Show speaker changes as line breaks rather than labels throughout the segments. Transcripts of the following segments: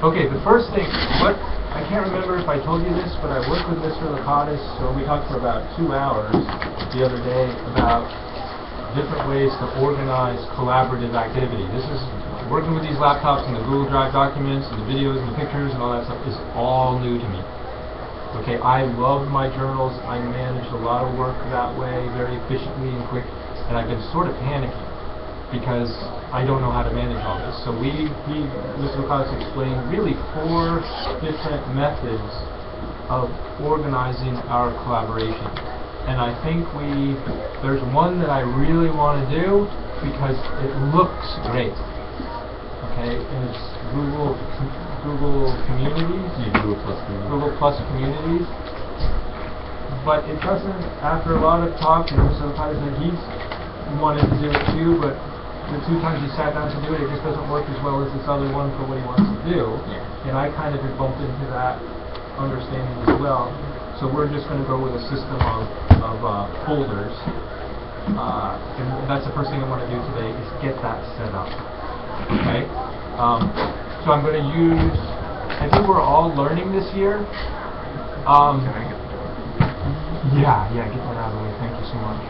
Okay, the first thing, I can't remember if I told you this, but I worked with Mr. Lakatis, so we talked for about 2 hours the other day about different ways to organize collaborative activity. This is, working with these laptops and the Google Drive documents and the videos and the pictures and all that stuff is all new to me. Okay, I love my journals. I manage a lot of work that way, very efficiently and quick, and I've been sort of panicking because I don't know how to manage all this. So Mr. Lakatis explained really 4 different methods of organizing our collaboration. And I think there's one that I really want to do because it looks great. Okay, and it's Google Communities. Google Plus Communities. But it doesn't, after a lot of talk, and Mr. Lakatis said he's wanted to do it too, but the 2 times he sat down to do it, it just doesn't work as well as this other one for what he wants to do. Yeah. And I kind of bumped into that understanding as well. So we're just going to go with a system of folders. And that's the first thing I want to do today is get that set up. Okay? So I'm going to use, I think we're all learning this year. Yeah, get that out of the way. Thank you so much.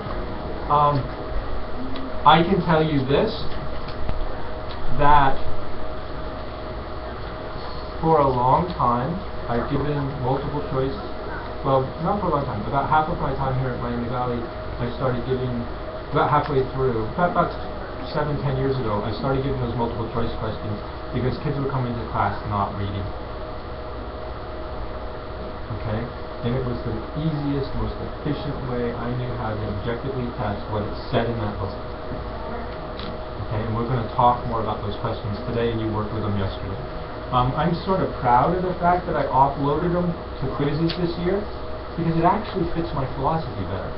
I can tell you this, that for a long time, I've given multiple choice. Well, not for a long time. About half of my time here at Miami Valley, I started giving, about halfway through, about 7-10 years ago, I started giving those multiple choice questions because kids would come into class not reading. Okay? And it was the easiest, most efficient way I knew how to objectively test what it said in that book. Okay, and we're going to talk more about those questions today, and you worked with them yesterday. I'm sort of proud of the fact that I offloaded them to quizzes this year because it actually fits my philosophy better.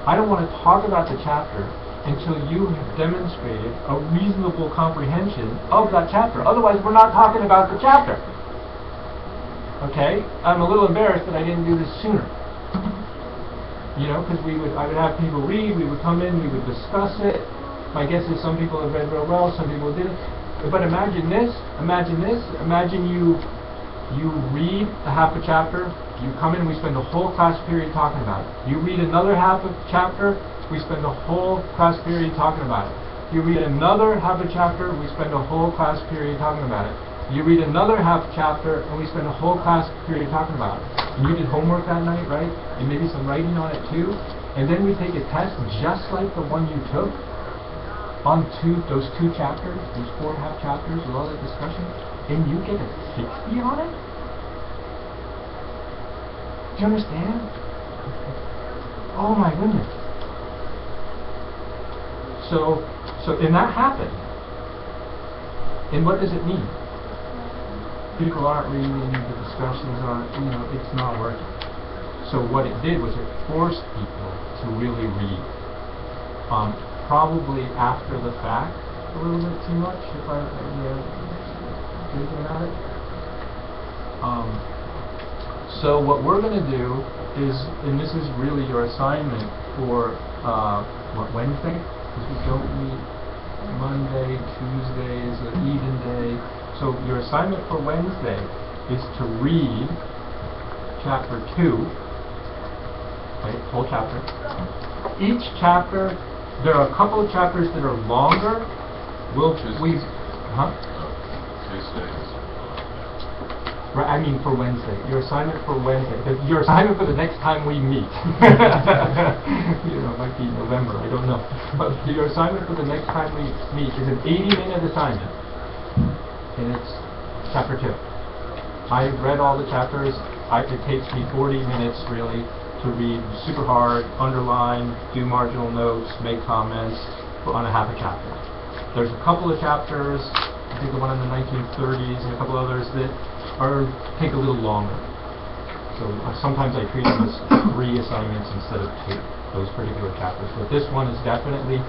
I don't want to talk about the chapter until you have demonstrated a reasonable comprehension of that chapter. Otherwise, we're not talking about the chapter. Okay? I'm a little embarrassed that I didn't do this sooner. You know, because I would have people read, we would come in, we would discuss it. My guess is some people have read real well, some people didn't. But imagine this, imagine you read a half a chapter, you come in, we spend the whole class period talking about it. You read another half a chapter, we spend the whole class period talking about it. You read another half a chapter, we spend the whole class period talking about it. You read another half chapter, and we spend a whole class period talking about it. And you did homework that night, right? And maybe some writing on it too. And then we take a test just like the one you took on those 2 chapters, those 4.5 chapters with all that discussion, and you get a 60 on it? Do you understand? Oh my goodness. So and that happened. And what does it mean? People aren't reading, the discussions aren't, it's not working. So what it did was it forced people to really read. Probably after the fact, a little bit too much, if I thinking about it. So what we're going to do is, and this is really your assignment for Wednesday, because we don't meet Monday, Tuesday is an even day. So your assignment for Wednesday is to read chapter 2, okay, whole chapter. Each chapter, there are a couple of chapters that are longer. Tuesdays. Right, I mean for Wednesday. Your assignment for Wednesday. Your assignment for the next time we meet. It might be November, I don't know. But your assignment for the next time we meet is an 80-minute assignment. And it's chapter 2. I've read all the chapters. It takes me 40 minutes, really, to read super hard, underline, do marginal notes, make comments on a half a chapter. There's a couple of chapters, I think the one in the 1930s and a couple others that take a little longer. So sometimes I treat them as 3 assignments instead of 2, those particular chapters. But this one is definitely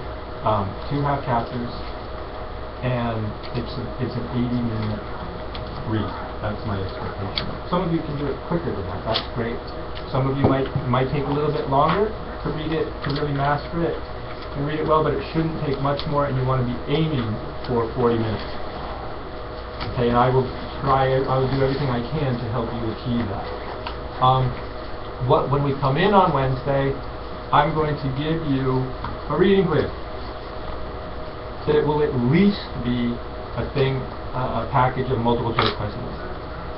2 half chapters, and it's an 80-minute read. That's my expectation. Some of you can do it quicker than that. That's great. Some of you might take a little bit longer to read it, to really master it. and read it well, but it shouldn't take much more, and you want to be aiming for 40 minutes. Okay, and I will do everything I can to help you achieve that. When we come in on Wednesday, I'm going to give you a reading quiz. It will at least be a package of multiple choice questions.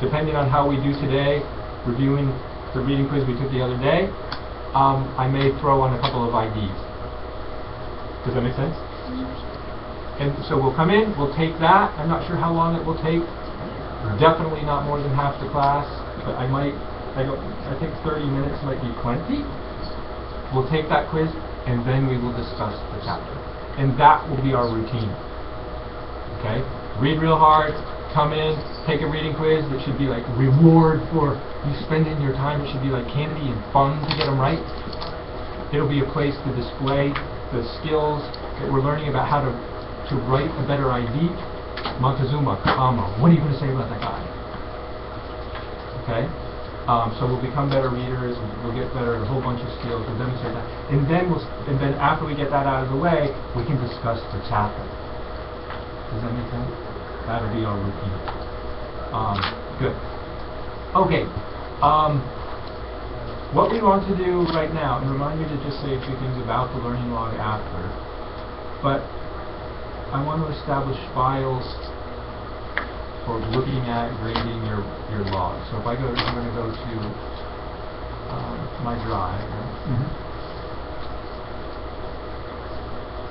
Depending on how we do today, reviewing the reading quiz we took the other day, I may throw on a couple of IDs. Does that make sense? And so we'll come in, we'll take that. I'm not sure how long it will take. Definitely not more than half the class, but I think 30 minutes might be plenty. We'll take that quiz, and then we will discuss the chapter. And that will be our routine. Okay? Read real hard, come in, take a reading quiz that should be like reward for you spending your time. It should be like candy and fun to get them right. It'll be a place to display the skills that we're learning about how to write a better ID. Montezuma, comma. What are you going to say about that guy? Okay? So we'll become better readers. We'll get better at a whole bunch of skills. We'll demonstrate that, and then after we get that out of the way, we can discuss the chapter. Does that make sense? That'll be our routine. Good. Okay. What we want to do right now, and remind me to just say a few things about the learning log after, but I want to establish files for looking at grading your log. So if I'm going to go to my drive, right?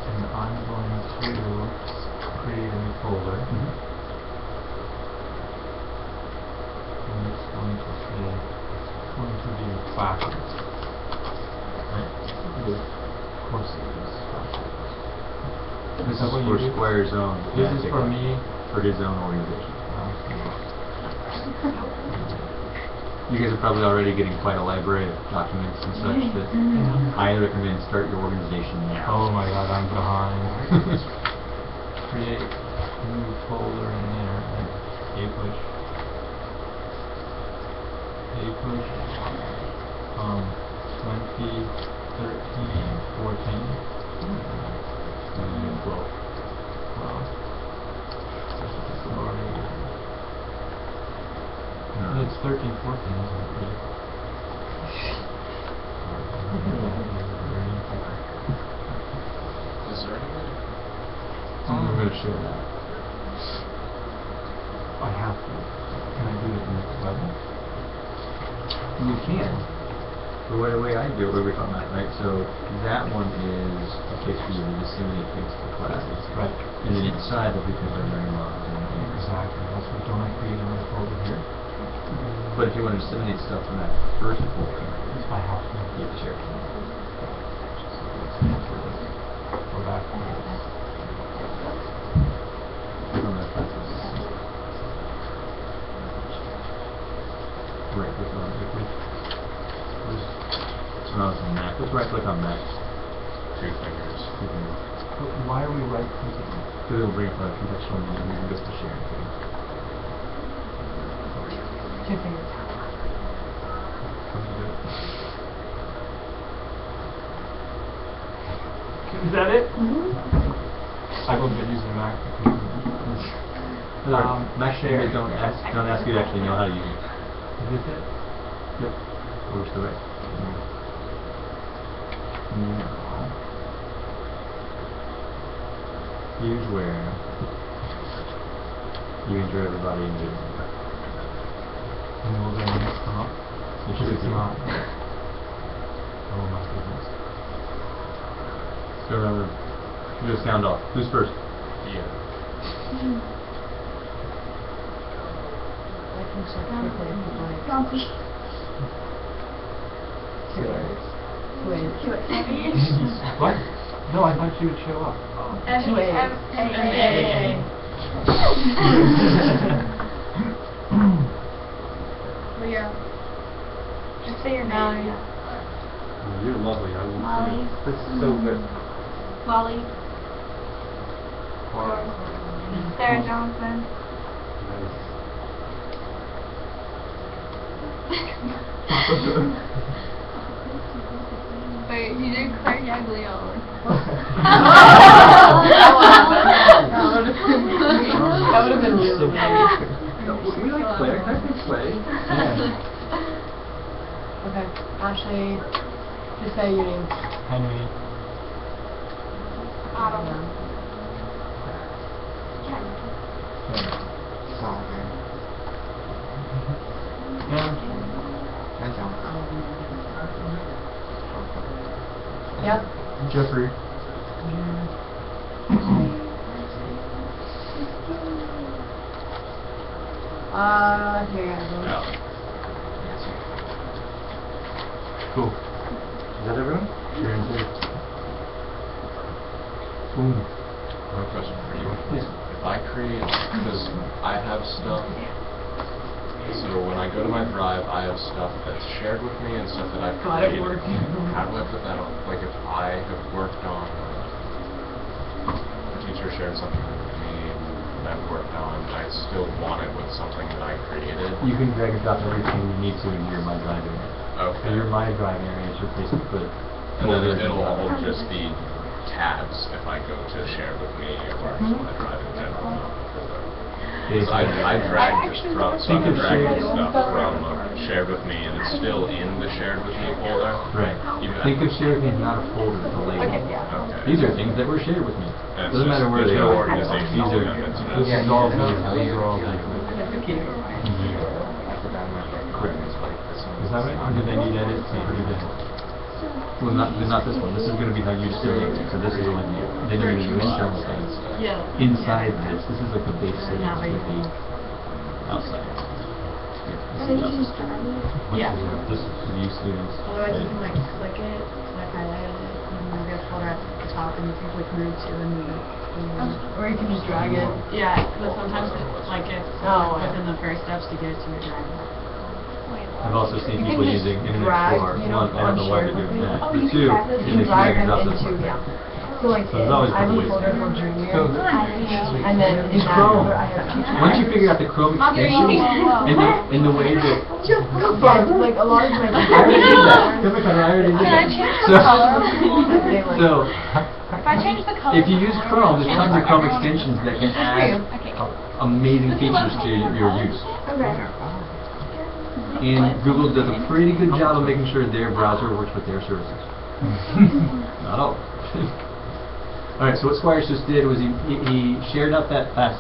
And I'm going to create a new folder. And it's going to be classes. Right? Courses.
This is for Square's own.
This is for me.
For his own organization. You guys are probably already getting quite a library of documents and such that I recommend start your organization now.
Oh my god, I'm behind. Create a new folder in there. APUSH. APUSH 2013, 14. 12. It's 13, 14, isn't it?
I'm going to share that.
I have to. Can I do it in this level?
You can. The way I do it, we're on that, right? So that one is a case for you to disseminate things to classes.
Right.
And then inside there'll be things that are very long.
Exactly. That's what don't I create another folder here?
But if you want to disseminate stuff from that first folder,
I have to.
you have to share.
Go back to this.
Right click on it. No, it's on Mac. Let's right click on Mac. Two fingers.
But why are we right clicking?
Because it'll bring up a contextual menu and you can just to share it.
Two fingers.
Is that it? I won't get using Mac.
Mac share. Don't ask you to actually know how to use it.
Is this it?
Yep. Or to the right. No. Here's where you enter everybody into it.
And will the names come up?
It should
It's
be.
not. Oh my goodness.
So remember, do a sound off. Who's first?
Yeah.
I can check quickly if you'd like. Two A's.
What? No, I thought she would show up.
Two A's.
Leo. Just say your name.
You're lovely. I will
Molly.
This is so good.
Molly. Sarah Johnson. Wait, you did Craigyaglio.
That would have been really nice.
We like Claire. Can I say Clay?
Yeah.
Okay, Ashley, just say your name.
Henry.
Autumn.
Yep.
Jeffrey.
Here you go.
Cool.
Is that everyone?
You're in good. Boom.
One question for you.
Yes.
If I create, because I have stuff, so when I go to my drive, I have stuff that's shared with me and stuff that I've
Got it
created.
working.
How do I put that on? Like if I have worked on, a teacher shared something with me that I've worked on, I still want it with something that I created.
You can drag and drop everything you need to into your My Drive area. So
Okay.
your My Drive area is your place to put
And then
folders
it'll
and
all
stuff.
just be tabs if I go to share with me or just want to drive in general. So I dragged just from, so I'm dragging stuff from shared with me and it's still in the shared with me folder.
Right.
Even
Think of shared as not a folder, it's a label.
Okay.
These are things that were shared with me.
And it's
Doesn't matter
just-
where they
there's no
are.
organization
These are,
element to
this
this.
is all these are all things.
Correct.
Is that right? Or do they need edits? Well, not this one. This is going to be how you still it. So this is only you. Then you're going to do internal things.
Yeah.
Inside this is like the base settings for the outside. Yeah, this is outside.
Yeah.
This is you students.
Otherwise, you can like click it, like highlight it, and then you'll get a folder at the top, and you can click move to and move it. Or you can just drag it.
Yeah, but sometimes it's like it's within the first steps to get it to your drive.
I've also seen
You
people
can just
using Internet
drag,
Explorer.
you know,
One, I don't know why
on
they're doing
share.
that.
Oh,
But
you
two,
can
is they
drag
drag and
them
drop this
into,
one.
yeah. So like,
So there's always
I have
couple
a
ways
folder
to do
called
it.
Junior,
So-
and then in
It's
that
Chrome.
folder I have teacher.
Once you figure out the Chrome extensions and the way that
Yeah, like a lot of my
I already did that. Come here, I already did
Can I
that.
change
So,
the color?
so
If I change the color.
if you use Chrome, there's tons of Chrome extensions that can add
Okay.
amazing features to your use.
Okay.
And Google does a pretty good job of making sure their browser works with their services. Not all. Alright, so what Squires just did was he shared out that last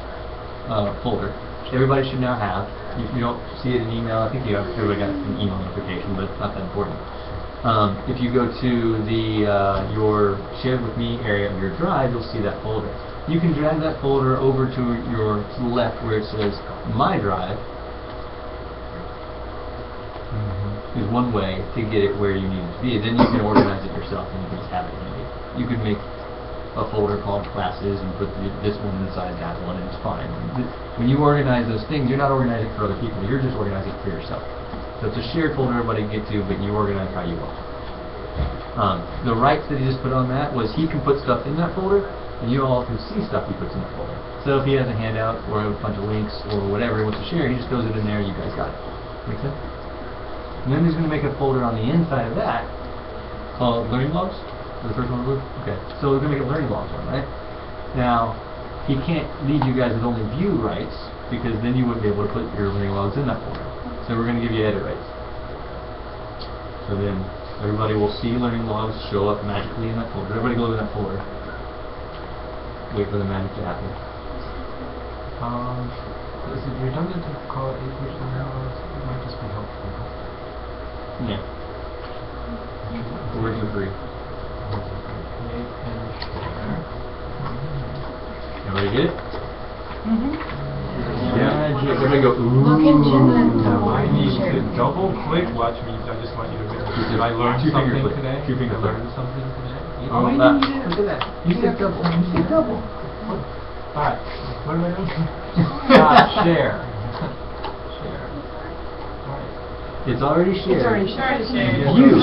folder. Everybody should now have. If you don't see it in email, I think everybody got an email notification, but it's not that important. If you go to the your shared with me area of your drive, you'll see that folder. You can drag that folder over to your left where it says My Drive. Is one way to get it where you need it to be. Then you can organize it yourself and you can just have it handy. You could make a folder called classes and put this one inside that one and it's fine. When you organize those things, you're not organizing for other people, you're just organizing for yourself. So it's a shared folder everybody can get to, but you organize how you want. The rights that he just put on that was he can put stuff in that folder and you all can see stuff he puts in that folder. So if he has a handout or a bunch of links or whatever he wants to share, he just throws it in there, you guys got it. Make sense? And then he's going to make a folder on the inside of that called Learning Logs. Is the first one blue? Okay. So we're going to make a Learning Logs one, right? Now, he can't leave you guys with only view rights because then you wouldn't be able to put your Learning Logs in that folder. So we're going to give you edit rights. So then everybody will see Learning Logs show up magically in that folder. Everybody go to that folder. Wait for the magic to happen.
Is it redundant to call it APUSH Webcam? It might just be helpful.
Yeah. Where's the three? Everybody get it? Yeah, everybody go, ooh.
Look into the double
I need
share.
to double click. Watch me. I just want you to verify.
Two
Did I learn
finger
something
click.
today?
Two finger
I
click.
learned something today.
Oh,
I
look
need
at that. You said double. You said double.
Alright. What am I doing? Share. Share. Alright.
It's already shared.
It's already shared.
View.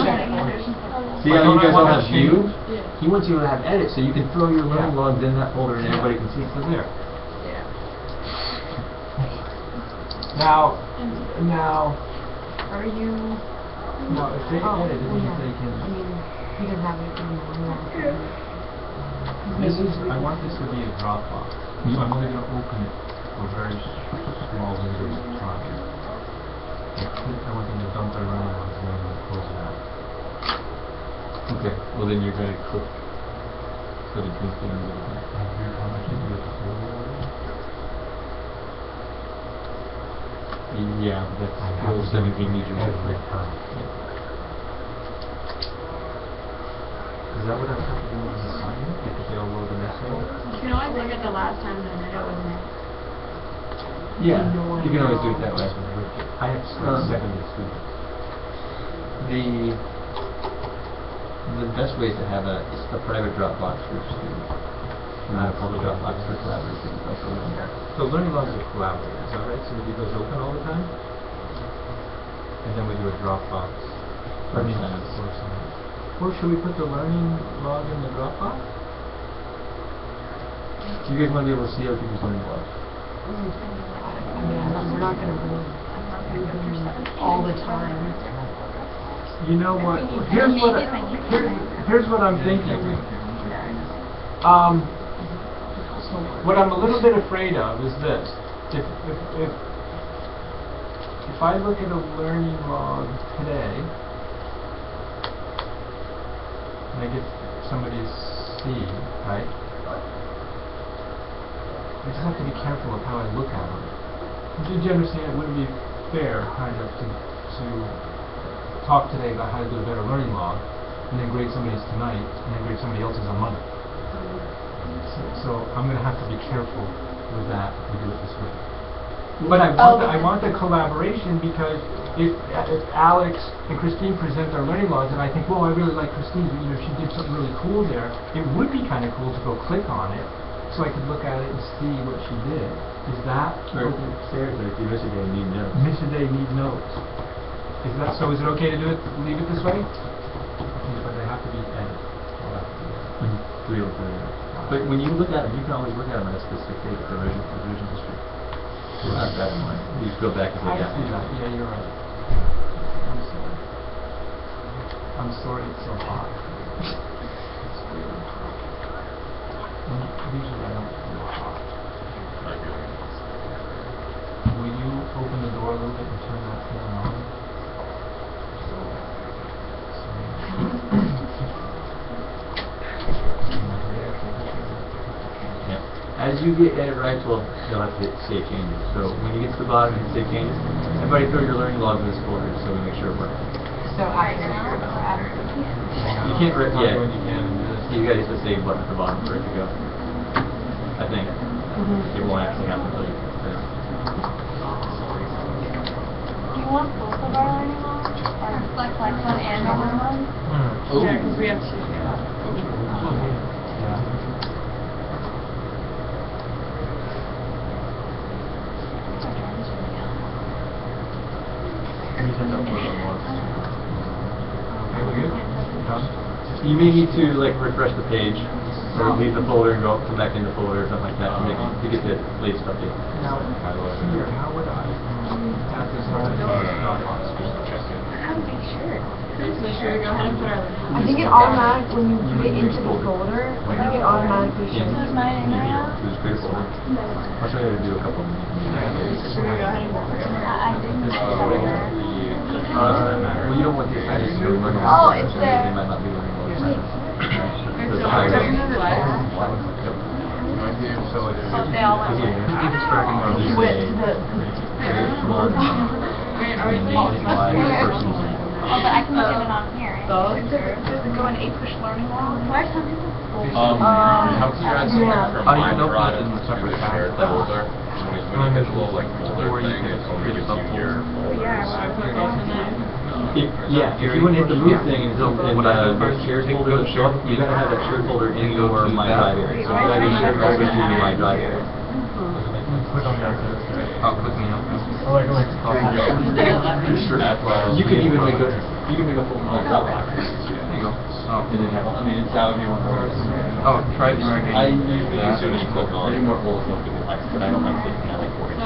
See
But
how you
don't I
guys all
wanna
have view?
change-
He wants you to have edit, so you can throw your learning
Yeah.
logs in that folder and everybody can see it's there.
Now,
Are you
No, if they edit, it means they can.
I mean, he doesn't have anything on that.
This is, I want this to be a Dropbox, so I'm only going to open it for very small windows of time. I want them to dump their running ones and then I'm going to close it out.
Okay, well then you're going to click so that you can see everything.
And here's how much you do with the folder order.
Yeah, that's
I have to
still
do
17 meters.
every time. Is that what I have to do on the assignment? Because they all load an essay?
You can always look at the last time that I did it, wasn't it?
Yeah, you can always do it that way.
I have 70 students.
The best way is to have a private Dropbox for students, not a public Dropbox for collaborators. Like over there.
So learning logs are collaborative, is that right? So we do those open all the time? And then we do a Dropbox.
For
Learning
assignments.
for assignments. Or should we put the learning log in the Dropbox?
Do you guys want to be able to see other people's learning logs?
We're not gonna really do them all the time.
You know what? Here's what I'm thinking. What I'm a little bit afraid of is this. If I look at a learning log today, and I get somebody's C, right? I just have to be careful of how I look at them. Did you understand? It wouldn't be fair, kind of, to talk today about how to do a better learning log, and then grade somebody's tonight, and then grade somebody else's on Monday. So I'm going to have to be careful with that if we do it this way. But I want the collaboration, because if Alex and Christine present their learning logs, and I think, well, I really like Christine, she did something really cool there, it would be kind of cool to go click on it, so I could look at it and see what she did. Is that...
Or upstairs, or if you miss a day, need notes.
Miss a day, need notes. Is that so? Is it okay to do it? Leave it this way? But they have to be edited.
But when you look at them, you can always look at them at a specific date, the revision history. So not that in mind. You just go back and look
I
at
see
it.
that. Yeah, you're right. I'm sorry it's so hot. It's really hot. And usually I don't feel hot. Will you open the door a little bit and turn that fan on?
As you get edit rights, well, you'll have to hit save changes. So when you get to the bottom and save changes, everybody throw your learning log in this folder so we make sure it works.
So I can
You can't rip yet. You gotta hit the save button at the bottom for it to go. I think. It won't actually happen until you finish.
Do you want both of our learning logs? Or like one and our one?
Yeah, because we have two.
You may need to like refresh the page, or leave the folder and come back in the folder or something like that to get the latest update.
Now, here, how would I add this on Dropbox?
How to make sure? So should we go ahead and put our...
I think it automatic, when you put it into the folder, I think it automatically shows.
Is mine in there now?
Just create a folder. I'll show you how to do a couple of them.
Should we go ahead and...
I didn't see that.
Well, you don't want the assignments to be learning.
Oh, it's there.
They might not be learning.
So are we doing the slides?
Oh, they all went away.
You went to the...
Wait, are we doing...
Oh, but I can look at it on here, right?
Both?
Does it go in APUSH Learning Log? Why are some people...
How can you add something from
you don't put
OneDrive
it in the
to
separate
shared
tab.
folder? When you hit the little like folder thing, it only gives you your folder.
Yeah, if you want to hit the move thing and the shared folder will show up, you gotta have that shared folder in your My Drive area. So you gotta be shared folder in your My Drive area.
Click on that.
Oh, click me on.
Sure.
You can even make a full Dropbox. There you go. Oh, and then have, I mean, it's however you want to work it.
Oh, try dragging.
I usually,
As soon as you click on it.
more holes open the text, but I don't like taking that like 4 inches.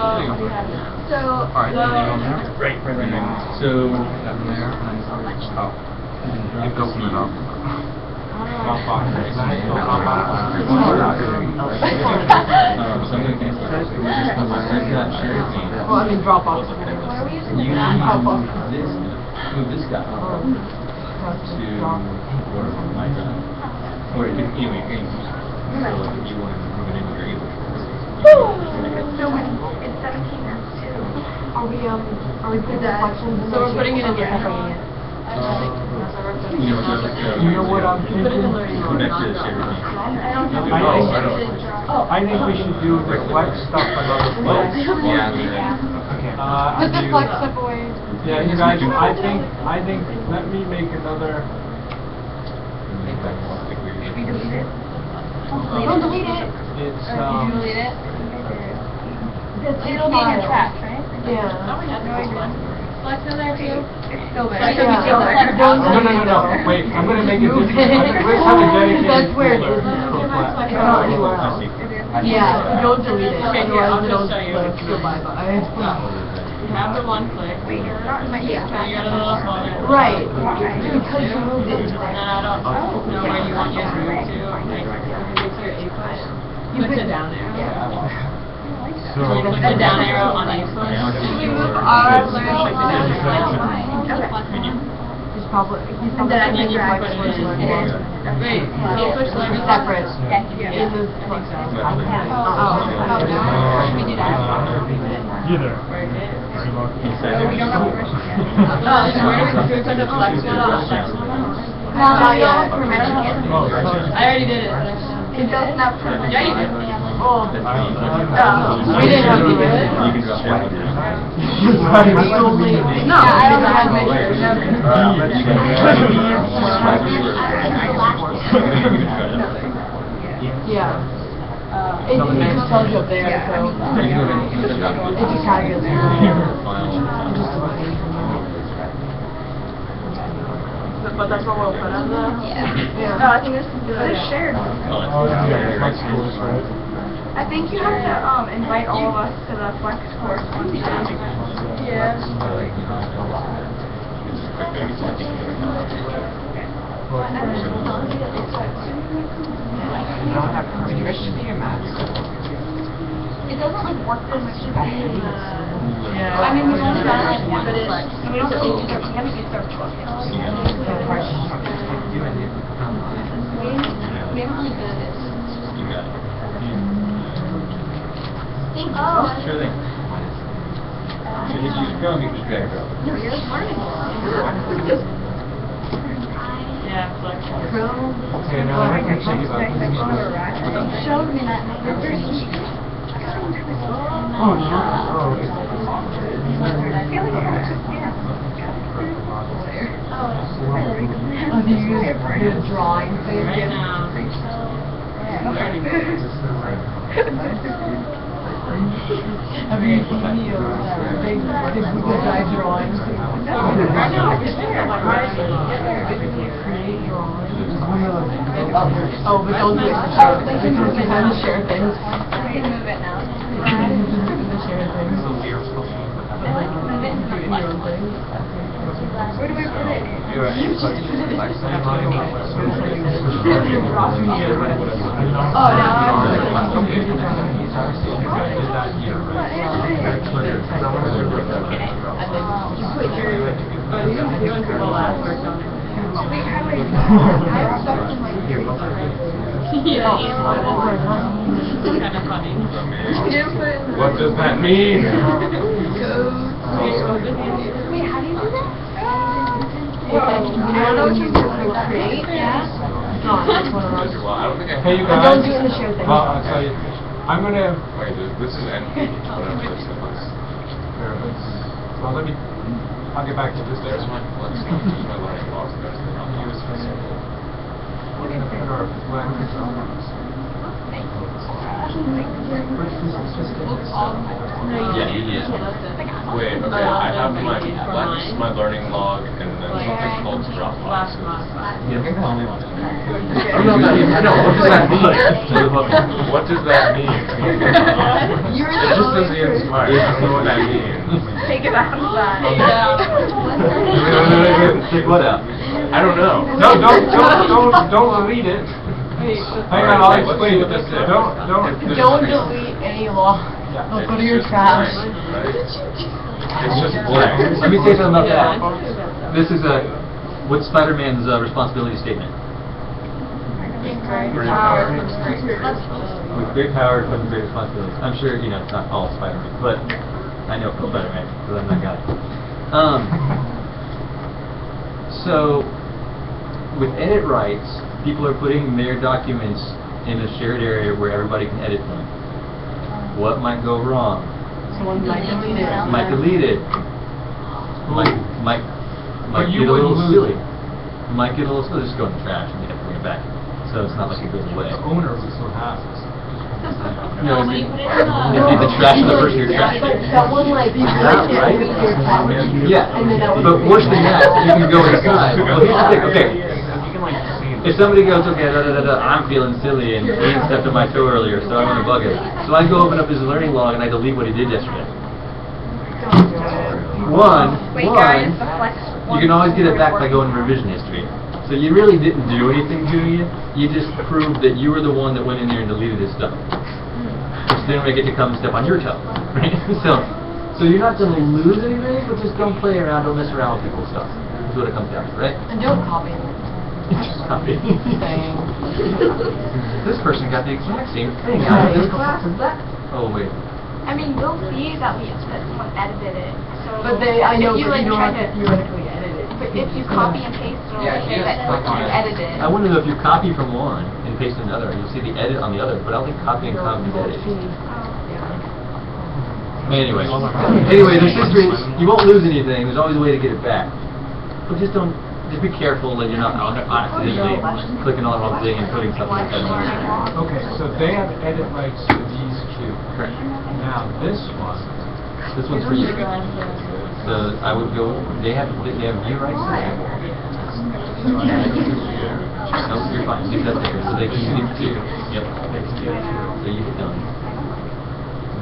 So,
Alright, then you go there.
Right.
So,
Down there, and then, oh. You have to open it up.
Dropbox.
So I'm going to cancel this. I've got share with me.
Well, I mean, Dropbox.
You need move this guy to or my drive. Or it could, anyway, you can use it. So like if you want to move it into your ebook.
so it's 17 now too.
Are we putting the questions in?
So we're putting it in the
You know what I'm thinking?
Go back to the share with me.
I think we should do the flex stuff another place.
Put the flex stuff away.
Yeah, you guys, I think, let me make another.
We delete it?
Don't delete it.
It's,
Or if you delete it? It'll be in your track, right?
Yeah.
Oh, we had no idea. Flex in there too?
It's still there.
Flex will be still there.
No, wait, I'm gonna make it different. Let's have a dedicated
That's where it is.
folder for flex.
It's not anywhere else. Yeah, don't delete it.
Okay, here, I'll
Otherwise,
just show you.
don't go bye-bye.
You have the one click.
Wait, you're not in my
So you got a little folder.
Right, because you moved it.
And then I don't know where you want yours moved to. Like, if you go to your APUSH, click the down arrow.
So,
Click the down arrow on APUSH.
Should we move ours?
Click the down arrow.
He's probably
And then you can
flex
put it
was
in.
one.
Wait, APUSH learning
Separate.
Yeah.
In the flex.
We do that.
you there.
Work it.
Inside
We don't have to rush it. Where do we put the flex one on?
Not yet.
I already did it.
It doesn't have permission.
Yeah, you did.
We didn't have to do it.
You can drop that one.
We only, no,
I don't
I
have
had
to
to make sure. Yeah. It just tells you up there, so it just kind of goes But that's what we'll put on the.
Yeah. No, I think this is good. But it's shared.
Oh, yeah, flex course, right?
I think you have to invite all of us to the flex course one time. Yeah. It doesn't like work as much as
Yeah.
I mean, we've only done like one, but we don't really use our, we haven't used our book. We haven't really done it.
You got it.
Thank you.
Sure thing. So if you use Chrome, you can just drag it out.
No, you're learning.
Yeah, flex.
Okay, now I can check it out.
You showed me that.
Oh, no. Oh, okay.
I feel like
Oh, do you use the drawing thing?
Right now.
I mean, you big Google Drive drawings.
Right now, it's there. Like, right.
Create drawings. Oh, but don't do it for share things. Because you have to share things.
we can move it now.
Share things.
Like, move it into the flex. Where do we put it?
You're right. It's like,
Oh, no.
Kind of funny.
What does that mean?
Wait, how do you do that?
I don't know what you do. Create?
Yeah.
No, it's one of those.
Well, I don't think I have.
Hey, you
But
guys.
don't do it in the share thing.
Well, I'll tell you. I'm gonna.
Wait, this is NP, whatever this is.
Well, let me. I'll get back to this.
There's my flex, there's my learning logs, there's the use for simple.
We're gonna put our flex.
Wait, okay, I have my Flex, my learning log, and then something called Dropbox. What does that mean? It just says Ian Smart. I don't know what that means.
Take it out of that.
Take what out?
I don't know.
Don't delete it. Hang on, I'll explain what this is.
Don't delete any log. Don't go to your trash.
It's just blank.
Let me say something about that. This is what's Spider-Man's responsibility statement? With great power comes great responsibilities. I'm sure, it's not all Spider-Man, but I know from Spider-Man, because I'm that guy. So, with edit rights, people are putting their documents in a shared area where everybody can edit them. What might go wrong?
Someone might delete it.
Might delete it. Might
But
get
you
a little
wouldn't lose
silly. Might get a little silly. Just go in the trash and you have to bring it back. So it's not like it goes away.
The owner would still have it.
No, if you the trash of the person you're trashing.
Someone like you
Right?
delete your trash.
Yeah,
And then that would
but worse than that, you can go inside. Well, here's the thing, okay. If somebody goes, okay, I'm feeling silly and Ian stepped on my toe earlier, so I'm gonna bug him. So I go open up his learning log and I delete what he did yesterday.
Wait, guys, the Flex.
You can always get it back by going to revision history. So you really didn't do anything to you. You just proved that you were the one that went in there and deleted his stuff. Which didn't make it to come and step on your toe, right? So you're not gonna lose anything, but just don't play around, don't mess around with people's stuff. That's what it comes down to, right?
And don't copy it.
Copy.
Saying.
This person got the exact same thing out of this class as that. Oh wait.
I mean, you'll see that someone edited it. So
But I know,
if you
but
like
you don't
try
have to
to,
theoretically edit it.
but if you copy and paste, it'll
Yeah,
say
you
that
just click on
you
it.
edited.
I wonder if you copy from one and paste another, you'll see the edit on the other, but I don't think copy and copy is edit. Anyway, there's history. You won't lose anything. There's always a way to get it back. But just be careful that you're not accidentally clicking on the wrong thing and putting something like that in there.
Okay, so they have edit rights to these two.
Correct.
Now, this one,
This one's for you. So I would go. They have view rights to that. No, you're fine. Leave that there, so they can see it too. Yep. So you've done.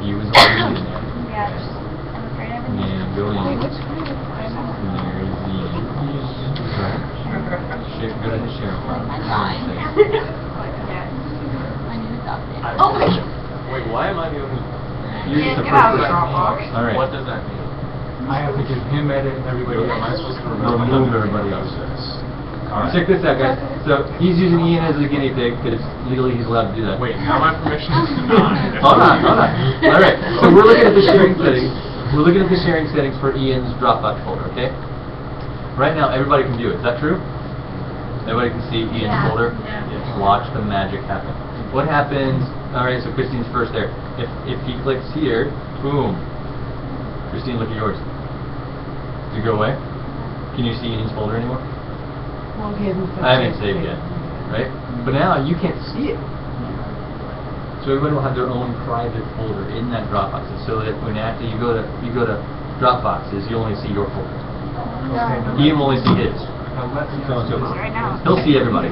View is already in there.
Yeah, I'm afraid I've been.
And go in. And there's the go to the share file.
Oh my God.
Wait, why am I the only?
You're just the
Get out of
first
Dropbox.
person. All right.
What does that mean?
I have to give him edit and everybody else.
Am I supposed to
Remove everybody else.
Alright.
Check this out, guys. So he's using Ian as a guinea pig because legally he's allowed to do that.
Wait, now my permission is denied.
Hold on. All right. So we're looking at the sharing settings. We're looking at the sharing settings for Ian's Dropbox folder. Okay. Right now, everybody can view it. Is that true? Everybody can see Ian's folder. Watch the magic happen. What happens? All right. So Christine's first there. If he clicks here, boom. Christine, look at yours. Did it go away? Can you see Ian's folder anymore?
Well, he hasn't
I haven't saved yet, right? But now you can't see it. So everybody will have their own private folder in that Dropboxes, so that when after you go to Dropboxes, you only see your folder. He will only see his.
Now let me
So on and so forth.
Right now.
He'll see everybody.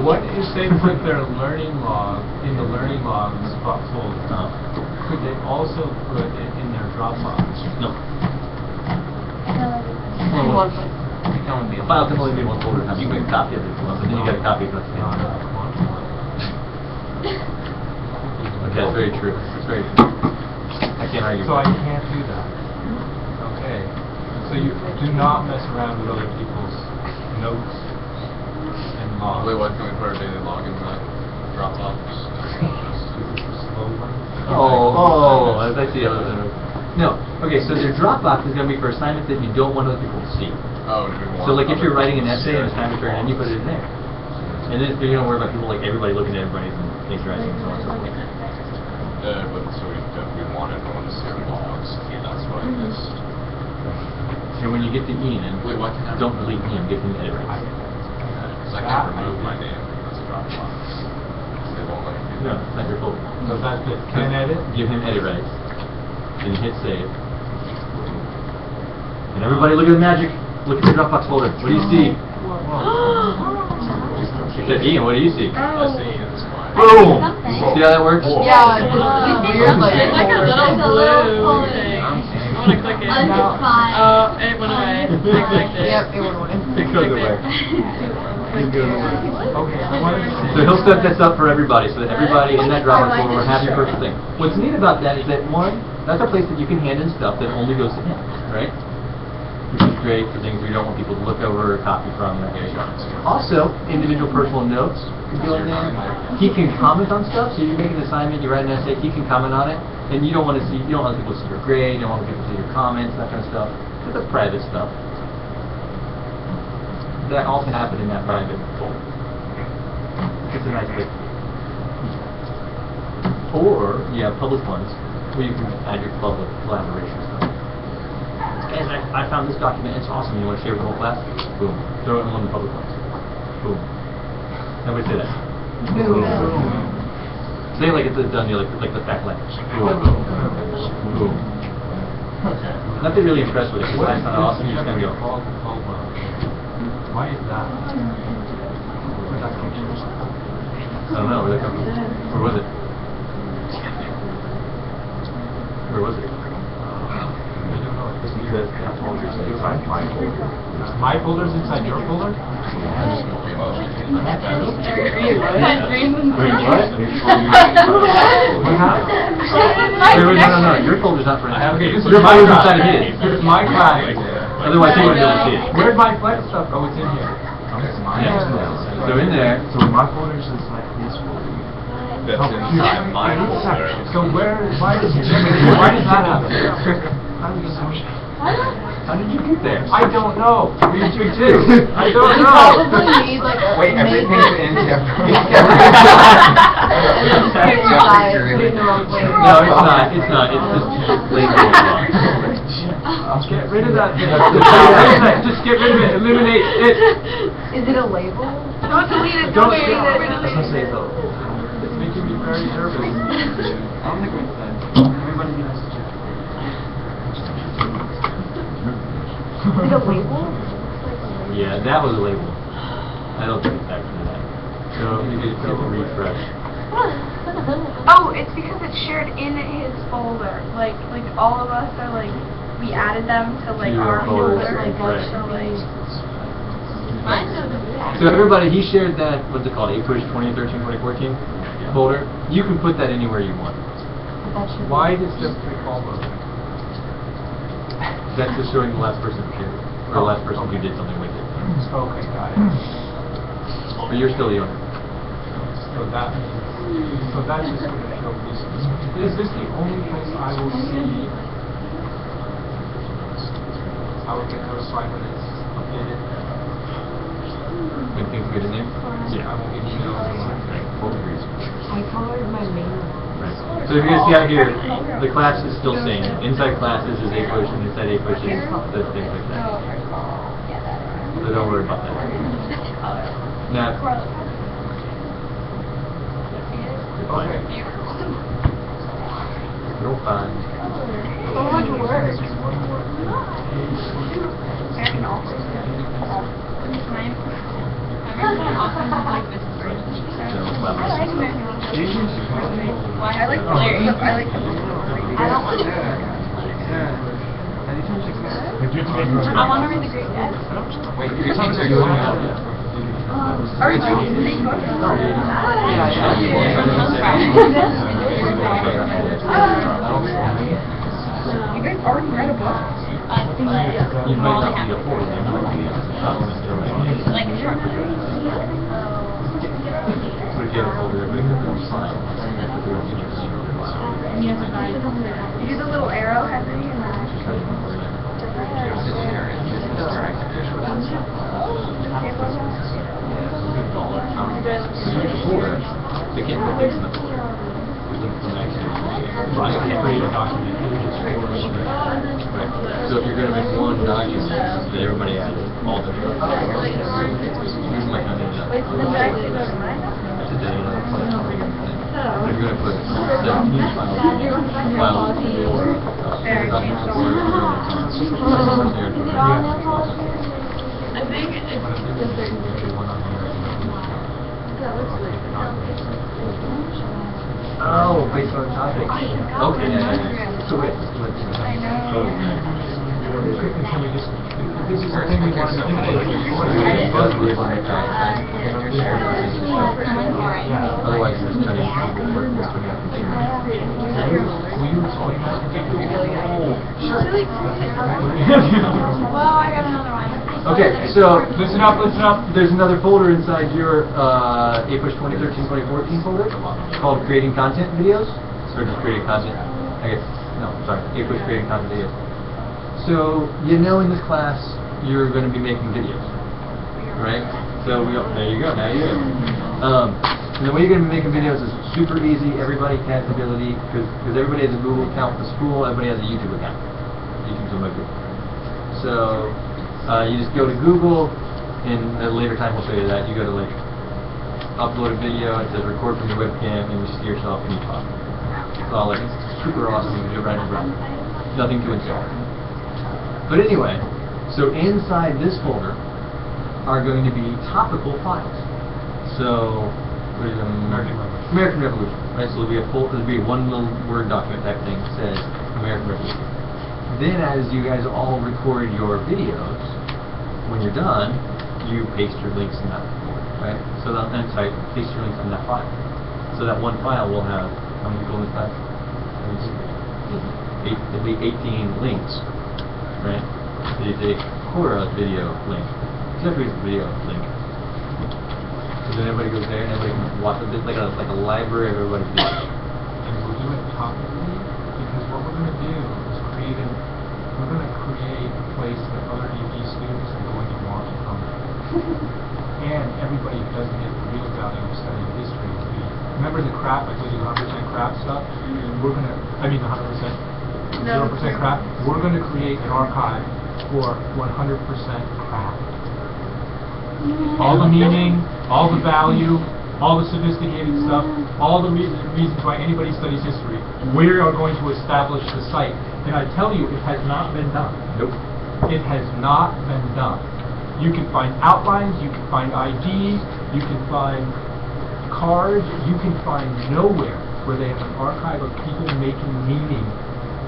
What if they put their learning log in the learning logs folder? Could they also put it in their Dropbox?
No.
One.
A file can only be one folder. Now you can copy it if you want, but then you got to copy it. Okay, that's very true. That's very true. I can't argue.
So I can't do that. Okay. So you do not mess around with other people's notes and logs.
Wait, what? Can we put our daily log in the Dropbox?
Slow one.
As I see. No. Okay, so their Dropbox is going to be for assignments that you don't want other people to see.
Oh, do we want?
So like if you're
other
writing an
people to
essay and
see
it's time to turn it in, you put it in there. And then you don't worry about people like everybody looking at everybody's and plagiarizing and so on and so forth.
But so we want everyone to see our logs. That's what I missed.
And when you get to Ian,
Wait, why can't I
don't delete Ian, get him to edit rights.
Because I can't remove my name from this Dropbox. They won't let me do
No, it's not your folder.
So that's it. Can edit?
Give him edit rights. Then you hit save. And everybody look at the magic. Look at the Dropbox folder. What do you see? Except Ian, what do you see?
I see it's fine.
Boom! See how that works?
Yeah, it's weird, like,
It's like a little blue thing. I want to click it. Oh, it went away. I clicked it.
Yep, it went away.
It goes away. It goes away.
Okay, I wanted to say.
So he'll set this up for everybody, so that everybody in that Dropbox folder will have your first thing. What's neat about that is that, one, that's a place that you can hand in stuff that only goes to him, right? Which is great for things we don't want people to look over or copy from. That kind of stuff. Also, individual personal notes can go in there. He can comment on stuff, so you make an assignment, you write an essay, he can comment on it, and you don't want people to see your grade, you don't want people to see your comments, that kind of stuff. But that's private stuff. That all can happen in that private folder. It's a nice place. Or you have public ones where you can add your public collaboration stuff. Guys, I found this document, it's awesome, you want to share with the whole class? Boom. Throw it in one of the public ones. Boom. Nobody say that.
Boom.
Say it like it's done, like the fact language. Boom. Boom. Not that you're really impressed with it, because that's not awesome, you're just going to go.
Why is that?
I don't know, where that come from? Where was it? Where was it?
My folder's inside your folder?
Wait, what?
What happened?
No. Your folder's not for anything.
Okay, this is
Your
my
folder's
class.
inside of his.
This is my class.
Otherwise, he wouldn't be able to see it.
Where'd my flex stuff go? It's in here.
Yeah. So in there.
So my folder's inside this folder.
That's inside my folder.
So why does that happen?
How did you get there?
I don't know. Me too. I don't know.
Wait, everything's in separate.
No, it's not. It's not. It's just labeled wrong.
Get rid of that. Just get rid of it. Eliminate it.
Is it a label?
Don't delete it.
Don't
delete it.
Don't say so. It's making me very nervous. On the good side. Everybody has to check.
Is it a label?
Yeah, that was a label. I don't think it's actually that. So you can hit refresh.
Oh, it's because it's shared in his folder. Like all of us are like, we added them to like
Your
our
folders,
folder.
right.
So like,
So everybody, he shared that, what's it called, APUSH 2013-2014 folder. You can put that anywhere you want.
Why does this pick all those?
That's just showing the last person who shared it, or the last person who did something with it.
Okay, got it.
But you're still the owner.
So that's just going to show this. Is this the only place I will see? I will get notified when it's updated.
When things get in there?
Yeah, I won't get emails.
I colored my main.
Right. So if you guys see out here, the class is still same. Inside classes is APUSH, and inside APUSH is the things like that. So don't worry about that. Now,
Okay.
you're fine.
So much work.
I like Larry. I like.
I don't want to.
I want to read the Great Dead.
Wait, your teams are going out.
Are you reading the book? You guys already read a book?
You might not be a four, you might be a
Like short.
But if you have a folder, everybody can go fine.
You do the little arrow, Henry, and
They can't put things in the folder.
I can't create a document.
Right. So if you're going to make one document that everybody adds all the stuff, you might not need that.
Wait, so then do I have to go to mine?
That's a day. They're going to put 17 files for
I think
Oh, based on topic. Okay, yeah. So wait,
I know.
Can we just, if this is the thing we want to
Otherwise, it's turning people work this way out.
Will you explain that?
Well, I got another one.
Okay, so listen up. There's another folder inside your APUSH 2013-2014 folder called Creating Content Videos. Or just Creating Content. APUSH Creating Content Videos. So you know in this class you're going to be making videos, right? So there you go. Now you know. And the way you're going to be making videos is super easy. Everybody has the ability because everybody has a Google account for school. Everybody has a YouTube account. YouTube's on my Google. So you just go to Google, and at a later time we'll show you that. You go to like upload a video. It says record from your webcam, and you see yourself and you talk. It's all like super awesome. You do it right in front. Nothing to install. But anyway, so inside this folder are going to be topical files. So what is American Revolution, right? So there'll be one little Word document type thing that says American Revolution. Then as you guys all record your videos, when you're done, you paste your links in that folder, right? So paste your links in that file. So that one file will have, how many people in this file? It'll be 18 links, right? So you take Quora video link, except for the video link. So then everybody goes there and everybody can watch it. It's like a library of everybody's videos.
And we'll do it topically because what we're going to do is create a place that other ED students are going to want to come to. And everybody who doesn't get the real value of studying history. Remember the crap, I told you the 100% crap stuff? We're going to, I mean the 100%, 0% crap. We're going to create an archive for 100% crap. All the meaning, all the value, all the sophisticated stuff, all the reasons why anybody studies history. We are going to establish the site. And I tell you, it has not been done.
Nope.
It has not been done. You can find outlines, you can find IDs, you can find cards, you can find nowhere where they have an archive of people making meaning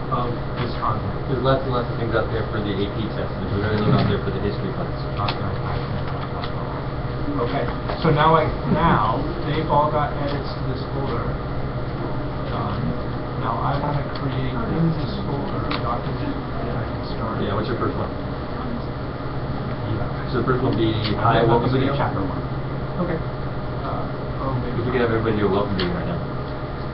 of this content.
There's lots and lots of things out there for the AP test. There's everything out there for the history class.
Okay, so now they've all got edits to this folder done. Now I want to create in this folder a document that I can start.
Yeah, what's your first one?
Yeah.
So the first one will be hi, welcome video?
Chapter 1.
Okay.
Maybe
If we could have everybody do a welcome video right now.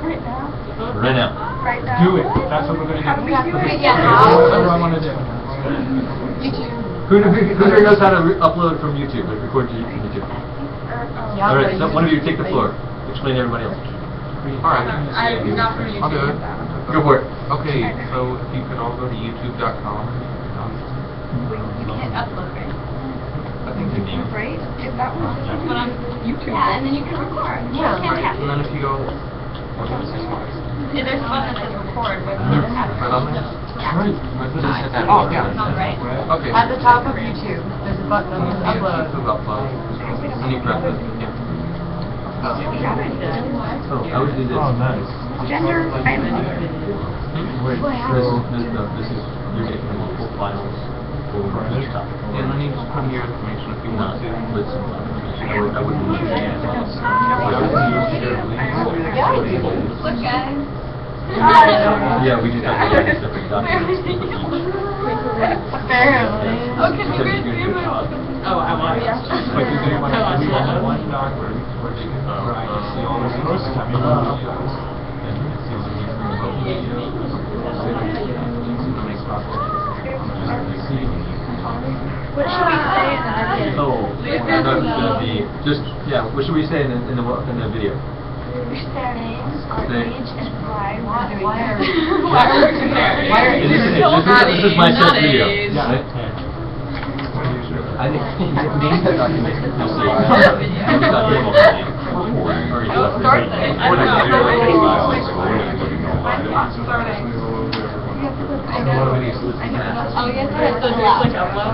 Right now?
Right now.
Right now?
do it. That's what we're going to do.
How do we do it?
Okay,
Yeah, how?
whatever I want to do.
YouTube.
Who here knows how to upload from YouTube, like record to YouTube? All right, so one of you take the floor. Explain to everybody else.
Alright.
I'm not from YouTube.
I'll do it.
Go for it.
Okay, so if you could all go to youtube.com.
You can hit upload, right?
I think you need.
Right? Is that one?
But on YouTube.
Yeah, and then you can record.
Yeah.
You can't
Right,
have
and then if you go.
There's a button that says record, but
Right on there?
Right.
Oh, yeah.
Right?
Okay.
At the top of YouTube, there's a button that says
Yeah,
upload.
YouTube upload. And you press it. Yeah.
Oh, I would do this.
Oh, nice.
Gender identity.
Wait, this is, you're making multiple files for each topic.
And then you just put in your information if you want to.
With some, I wouldn't use it.
Look, guys.
Yeah, we just have to do separate documents.
Apparently.
Oh, can you guys see my...
Oh, I want it.
But you do want to do one document where you can see all the sources. I mean, videos. And you can see the video.
What should we say in the video?
Oh, that's gonna be just what should we say in the video?
Their names, our
Say-
age, and why
Why
we're doing
are
this.
we comparing? Why are
This is my test video.
Yeah.
Right? I think name the document. Just say, name the document.
Start there.
Oh, yes, there's like upload.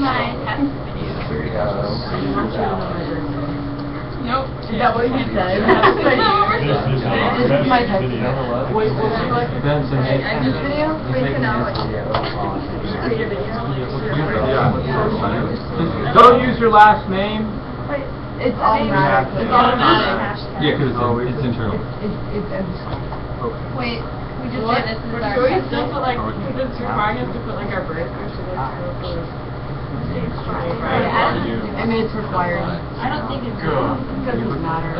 My test video.
Nope. Is that what he said?
This is my type video.
Wait, what would you like to
Ben's in it.
This video? Wait, no.
create a video?
Yeah. Don't use your last name.
Wait,
It's automatic.
It's automatic.
Yeah, because it's internal.
wait, we just
What?
did this is
Should
our
we still put like, because it's requiring us to put like our birth, or should we still put?
I mean, it's required.
I don't think it's
It doesn't matter.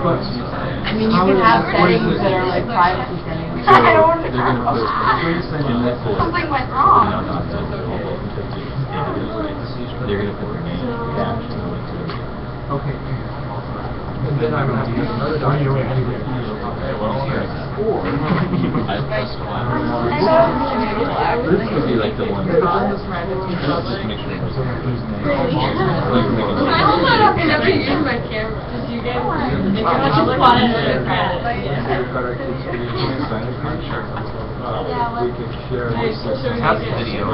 But
I mean, you can have settings that are like privacy settings.
I don't want to
They're gonna put in that folder.
something went wrong.
They're gonna put their name, the action, and link to it.
okay. And then I would have to get another document.
This would be like the one. Just make sure.
I also don't think I can use my camera. Just you guys, if you want to look on it, look at it.
We can share this.
Have the
video.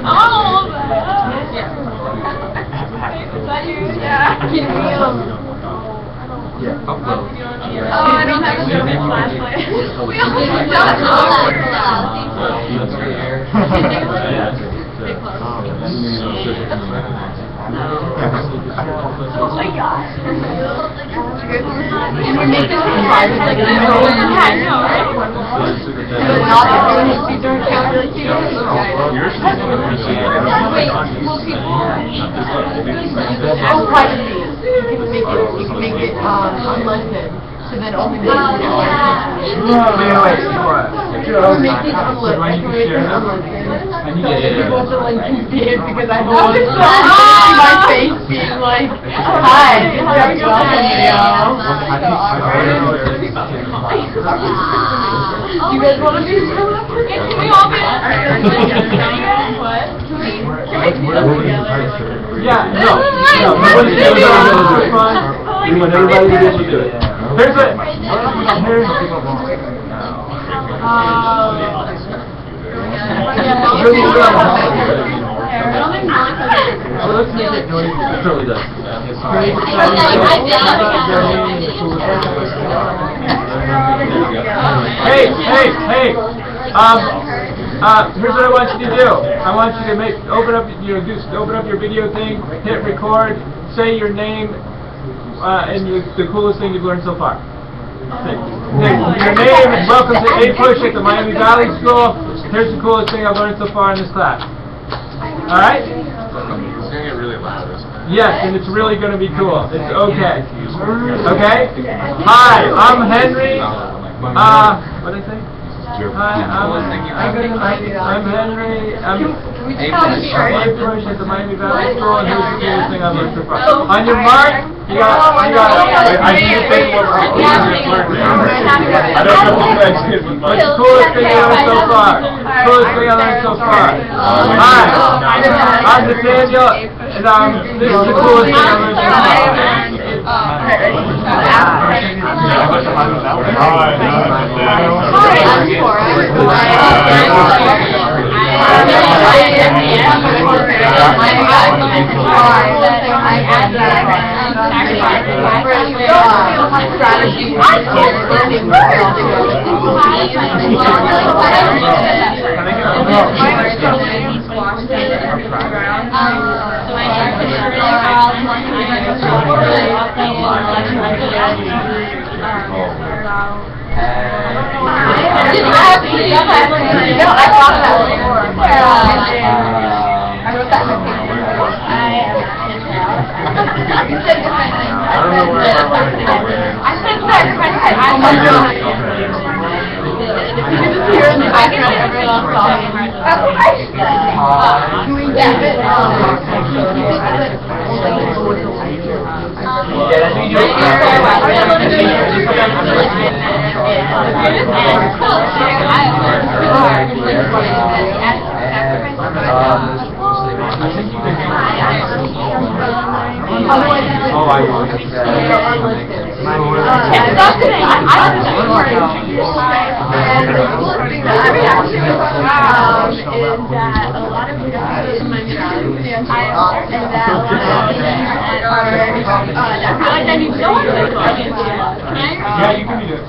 Oh! Yeah. Is that you? Yeah. Can we,
Yeah.
Upload.
Oh, I don't have a good flashlight. We only don't
Oh my gosh.
Can we make this private, like a little not everyone has to do account really cute? Wait, will people? Oh, privacy. You can make it unlisted. So then only the
Wait, what?
make these unlisted. I can make them unlisted.
And you
So
get it.
people to like can see it because I don't want to see my face being like, hi, this is our welcome video. You guys want to be
Can we all be what?
Yeah, no. We want everybody to be able to do it. Here's it. Let's make it noisy. It totally does. Hey! Here's what I want you to do. I want you to open up your video thing, hit record, say your name, and the coolest thing you've learned so far. Your name is welcome to APUSH at the Miami Valley School. Here's the coolest thing I've learned so far in this class. All right?
It's gonna get really loud, isn't it?
Yes, and it's really going to be cool. It's okay. Okay? Hi, I'm Henry. What did I say? Hi, I'm Henry. APUSH at the Miami Valley School, and here's the coolest thing I've learned so far. On your mark, you got I need to think what I don't know what that's it. What's the coolest thing I learned so far? Coolest thing I learned so far. Hi, I'm Nathaniel, and this is the coolest thing I learned so far. Yeah, you can be doing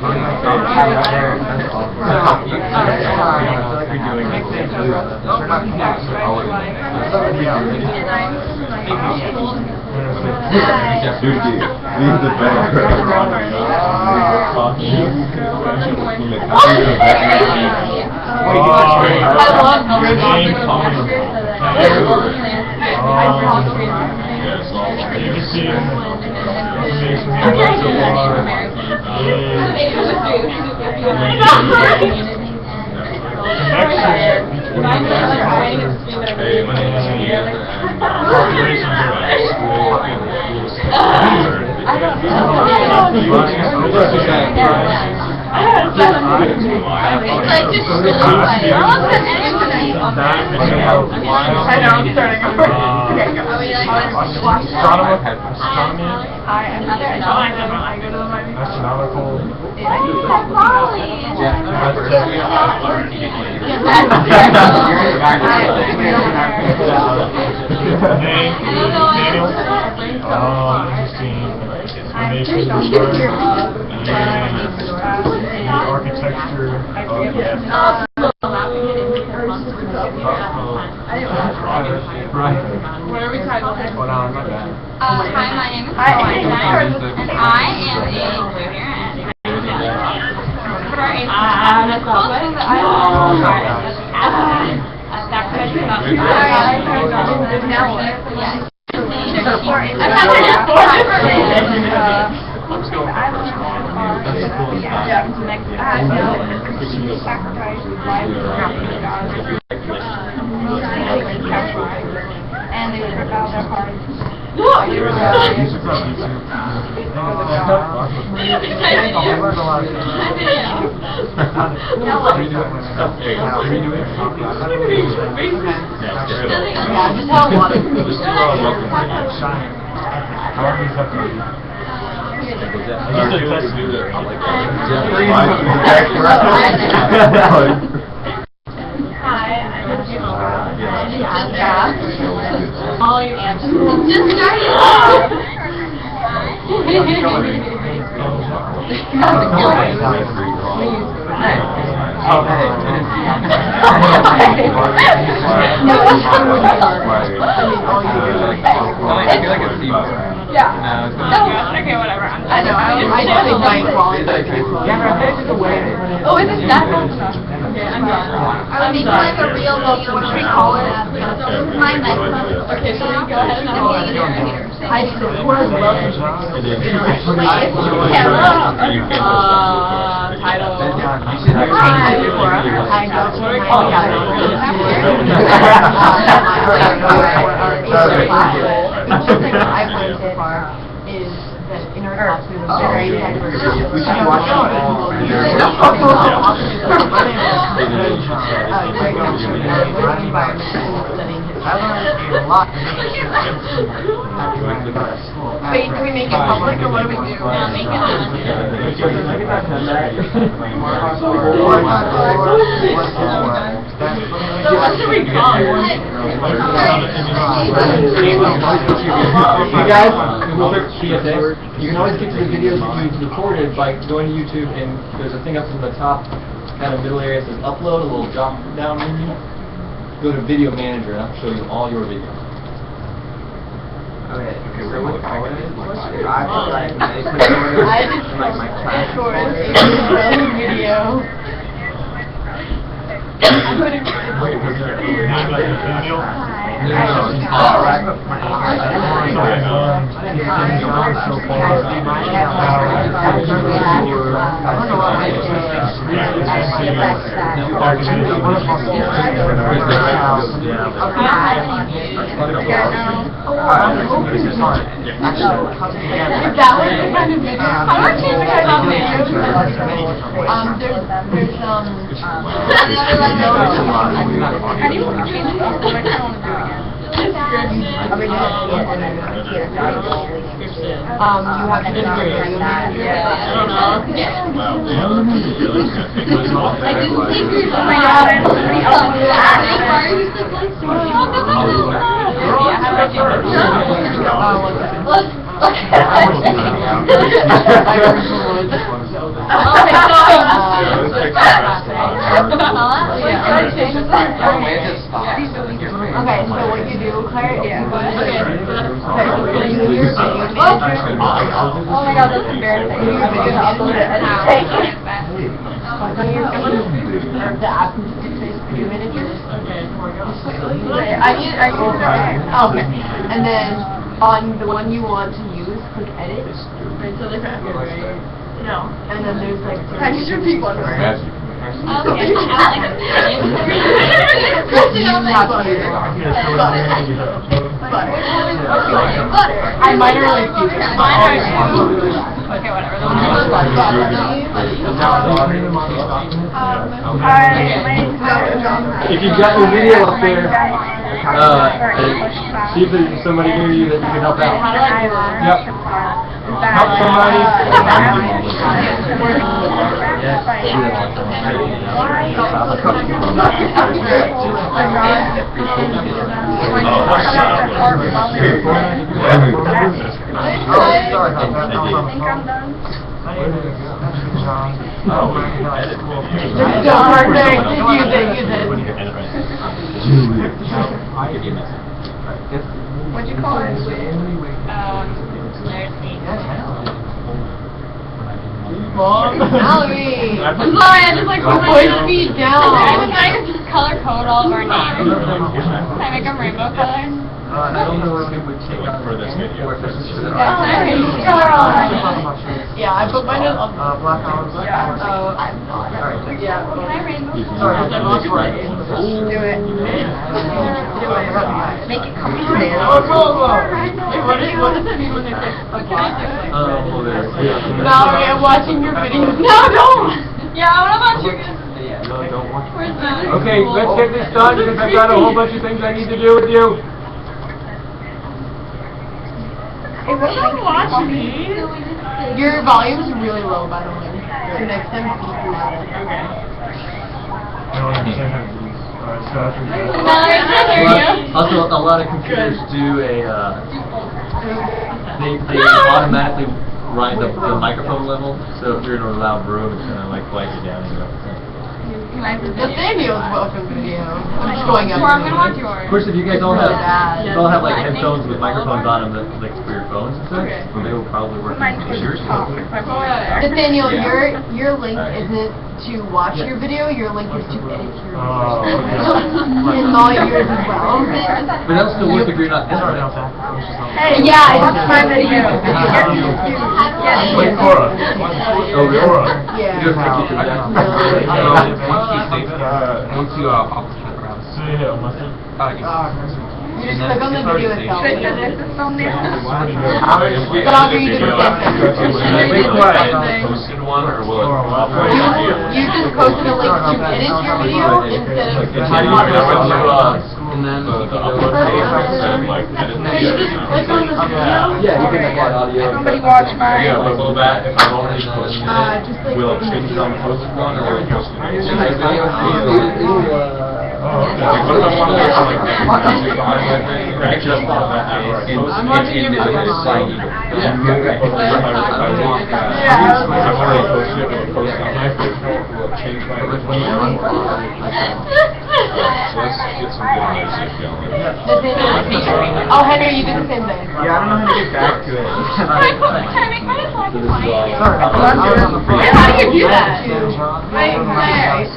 Leave the background.
Hey, my name is Ian, and populations architecture right.
What are we talking about?
Hold on, my bad.
Hi, my name is Kelly, and I am a junior for our the cool thing that I love and they rip out their hearts. All your answers. Just started. Okay, whatever. I know. I just like oh, is it that? Okay, I'm done. Are we making like a real video? What should we call it? My method.
Okay, so we go ahead and
I support love.
title.
Is that in our class we were very diverse.
We should watch it all.
I learned a lot.
Wait, do we make it public or what do we do?
So what's the recall?
You guys, PSA, you can always get to the videos that you've recorded by going to YouTube, and there's a thing up in the top, kind of middle area that says upload, a little drop down menu. Go to Video Manager, and I'll show you all your videos.
Okay, so what video.
Okay, so what you do, Claire, is you go to oh my god, that's embarrassing. You video upload it and the app video manager. Okay. And then on the one you want to use, click edit.
Right, so like
No. And then there's like
Can you just repeat one more?
I might really see
Okay, whatever.
If you've got your video up there, see if there's somebody near you that you can help out. Yep. Help somebody.
What'd you call it?
Mallory!
I'm sorry, I just like put my
Voice speed down.
I was trying to just color code all of our names. Can I make them rainbow colors?
I don't know if it would take
For this video.
Yeah, I put mine on.
Black Hours.
I'm not. Yeah.
Can I rainbow?
Sorry, I lost my name.
Do it. Make it comfortable.
What does it mean when they say,
Mallory, I'm watching your video. No, don't!
Yeah, what about you guys?
Don't watch.
Where's the...
Okay, let's get this done because I've got a whole bunch of things I need to do with you.
Hey, what about watch me?
Your volume's really low, by the way. So next time, speak louder.
Mallory, I can't hear you.
Also, a lot of computers do a, they automatically rise up the microphone level, so if you're in a loud room, it's gonna like quiet you down and stuff.
Nathaniel's welcome video. I'm just going up.
Or I'm gonna watch yours.
Of course, if you guys all have like
Yeah.
headphones with microphones on them, that, like for your phones and stuff, they will probably work. Is yours?
Nathaniel, your link isn't to watch your video. Your link is to edit your video. And all yours as well.
But that'll still work if you're not editing.
Hey, yeah, it's my video.
Wait for us.
Oh, really?
Yeah.
You have to keep it down.
Once you publish it,
You just click on the video itself.
Should I put this as thumbnail?
But I'll read it again.
Posted one or will it?
You just posted a link to edit your video instead of
And then
The upload page instead of like edit the
you just click on the video.
yeah, you can apply audio.
Somebody watch mine.
Yeah, but will that, if I've already posted
Just
it,
like
will it
open the
change on the
video.
posted one or will it post it?
I'm watching your video.
I've already posted it, will it post on my Facebook? Will it change my let's get some good music going.
Oh, Henry, you did the same thing.
Yeah, I don't know how to get back to it.
Can I make mine black and white?
Sorry,
How do you do that?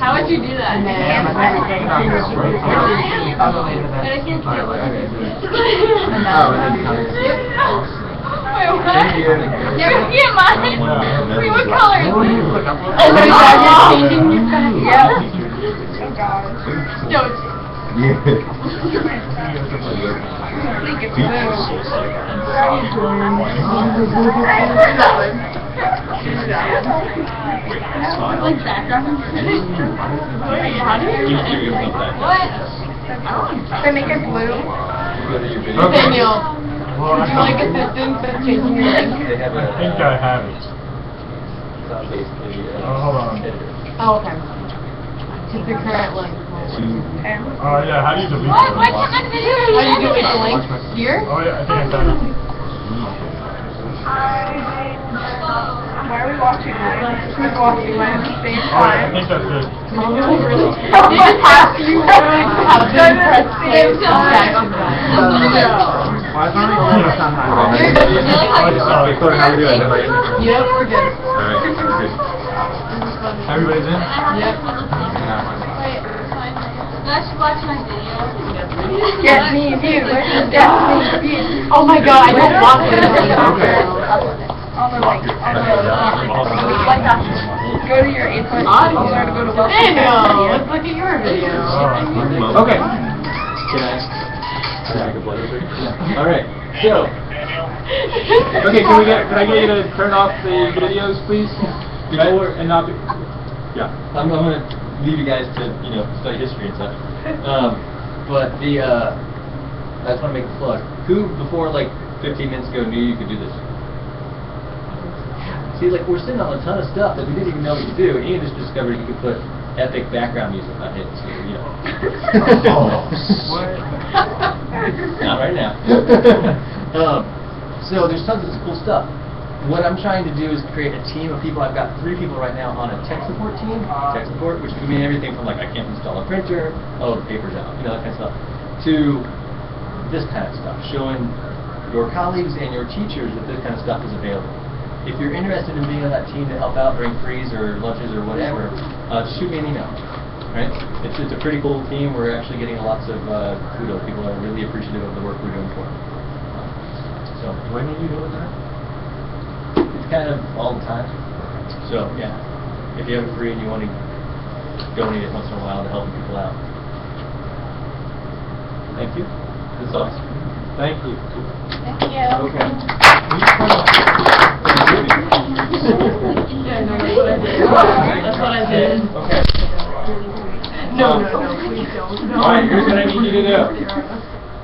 How would you do that?
And then
Yeah, mine. Wait, what color is it?
oh my God, you're changing your pen. Yep.
Oh gosh. No, it's
Like background. How do you
what? Can I make it blue?
Daniel, would you like assistance with changing your link?
I think I have it. Hold on.
Oh, okay. It's the current link.
Oh yeah, how do you delete
What?
it?
Why can't I video?
How do you delete the link? Here?
Oh yeah, I think I found it.
Why are we watching that? Who's watching mine at the same
Oh yeah, I
time?
think that's it.
You just have to have to press save to back on that.
Why is my recording somehow?
You're good. You're like,
Sorry, how are you doing?
yep, we're good.
Alright, good.
Everybody's in?
Yep.
Let's watch my video.
Get me view. Get me view. Oh my God, I don't want this.
Go to your APUSH. I'll learn to go to Webcam.
Daniel, let's look at your video.
Okay.
Alright, so,
Okay, can I get you to turn off the videos, please? Before and not. Yeah.
I'm gonna leave you guys to, study history and such. But I just wanna make a plug. Who, before like 15 minutes ago, knew you could do this? See, like, we're sitting on a ton of stuff that we didn't even know we could do. Ian just discovered you could put epic background music on it, so, Not right now. So there's tons of cool stuff. What I'm trying to do is create a team of people. I've got 3 people right now on a tech support team. Tech support, which can mean everything from like, I can't install a printer, oh, the paper's out, that kind of stuff, to this kind of stuff, showing your colleagues and your teachers that this kind of stuff is available. If you're interested in being on that team to help out during frees or lunches or whatever, shoot me an email. Right? It's a pretty cool team. We're actually getting lots of kudos. People are really appreciative of the work we're doing for them. So
When are you doing that?
it's kind of all the time. So yeah, if you have a free and you want to donate it once in a while to help people out. Thank you. That's awesome.
Thank you.
Thank you.
Okay.
Yeah, no, that's what I did. That's what I did.
Okay.
No, please don't. No.
Alright, here's what I need you to do.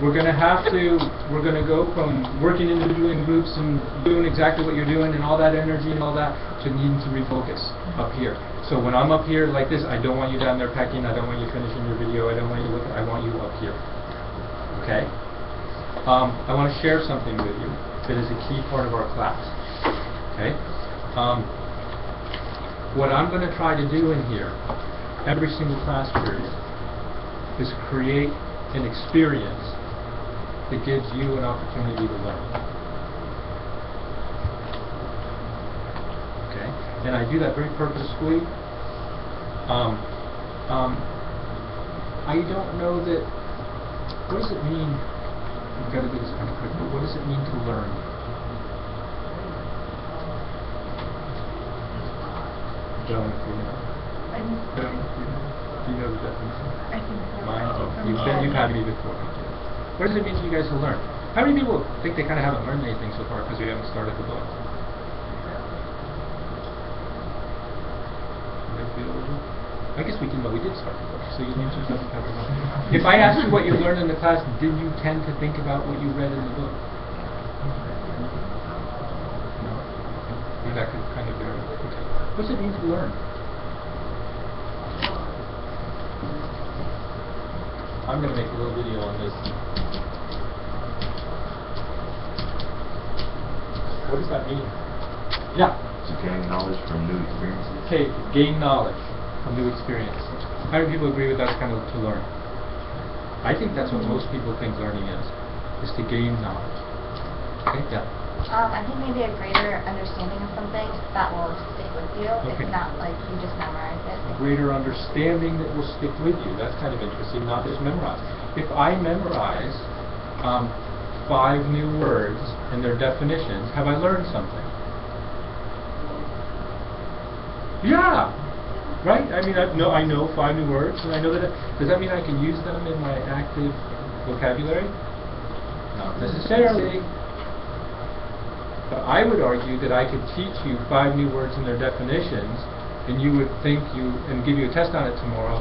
We're gonna go from working individually in groups and doing exactly what you're doing and all that energy and all that to needing to refocus up here. So when I'm up here like this, I don't want you down there pecking, I don't want you finishing your video, I don't want you looking, I want you up here. Okay? I want to share something with you that is a key part of our class. Okay? What I'm going to try to do in here, every single class period, is create an experience that gives you an opportunity to learn. Okay? And I do that very purposefully. I don't know that. What does it mean? I've got to do this kind of quick, but what does it mean to learn? Don't you know? Do you know the definition?
I think so.
Mine? Oh, you've had me before. What does it mean to you guys to learn? How many people think they kind of haven't learned anything so far because we haven't started the book? I guess we did, but we did start the book, so you answer doesn't have to know. If I asked you what you learned in the class, did you tend to think about what you read in the book? No? Maybe that could kind of vary. Okay. What does it mean to learn? I'm going to make a little video on this. What does that mean? Yeah.
To gain knowledge from new experiences.
Okay, gain knowledge from new experience. How many people agree with that's kind of to learn? I think that's what most people think learning is to gain knowledge. Okay, yeah.
I think maybe a greater understanding of something that will stick with you.
Okay.
It's not like you just memorize it.
A greater understanding that will stick with you. That's kind of interesting, not just memorize. If I memorize 5 new words and their definitions, have I learned something? Yeah! Right? I mean, I know 5 new words, and I know that. Does that mean I can use them in my active vocabulary? Not necessarily. But I would argue that I could teach you 5 new words and their definitions, and you would think and give you a test on it tomorrow,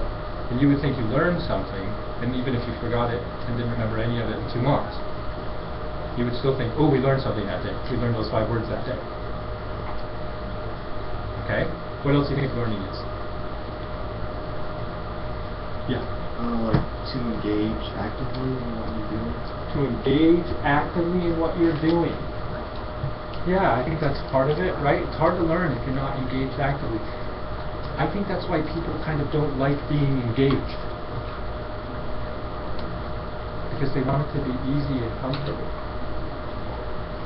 and you would think you learned something, and even if you forgot it and didn't remember any of it in 2 months, you would still think, oh, we learned something that day. We learned those 5 words that day. Okay? What else do you think learning is? Yeah?
Like to engage actively in what you're doing.
To engage actively in what you're doing. Yeah, I think that's part of it, right? It's hard to learn if you're not engaged actively. I think that's why people kind of don't like being engaged. Because they want it to be easy and comfortable.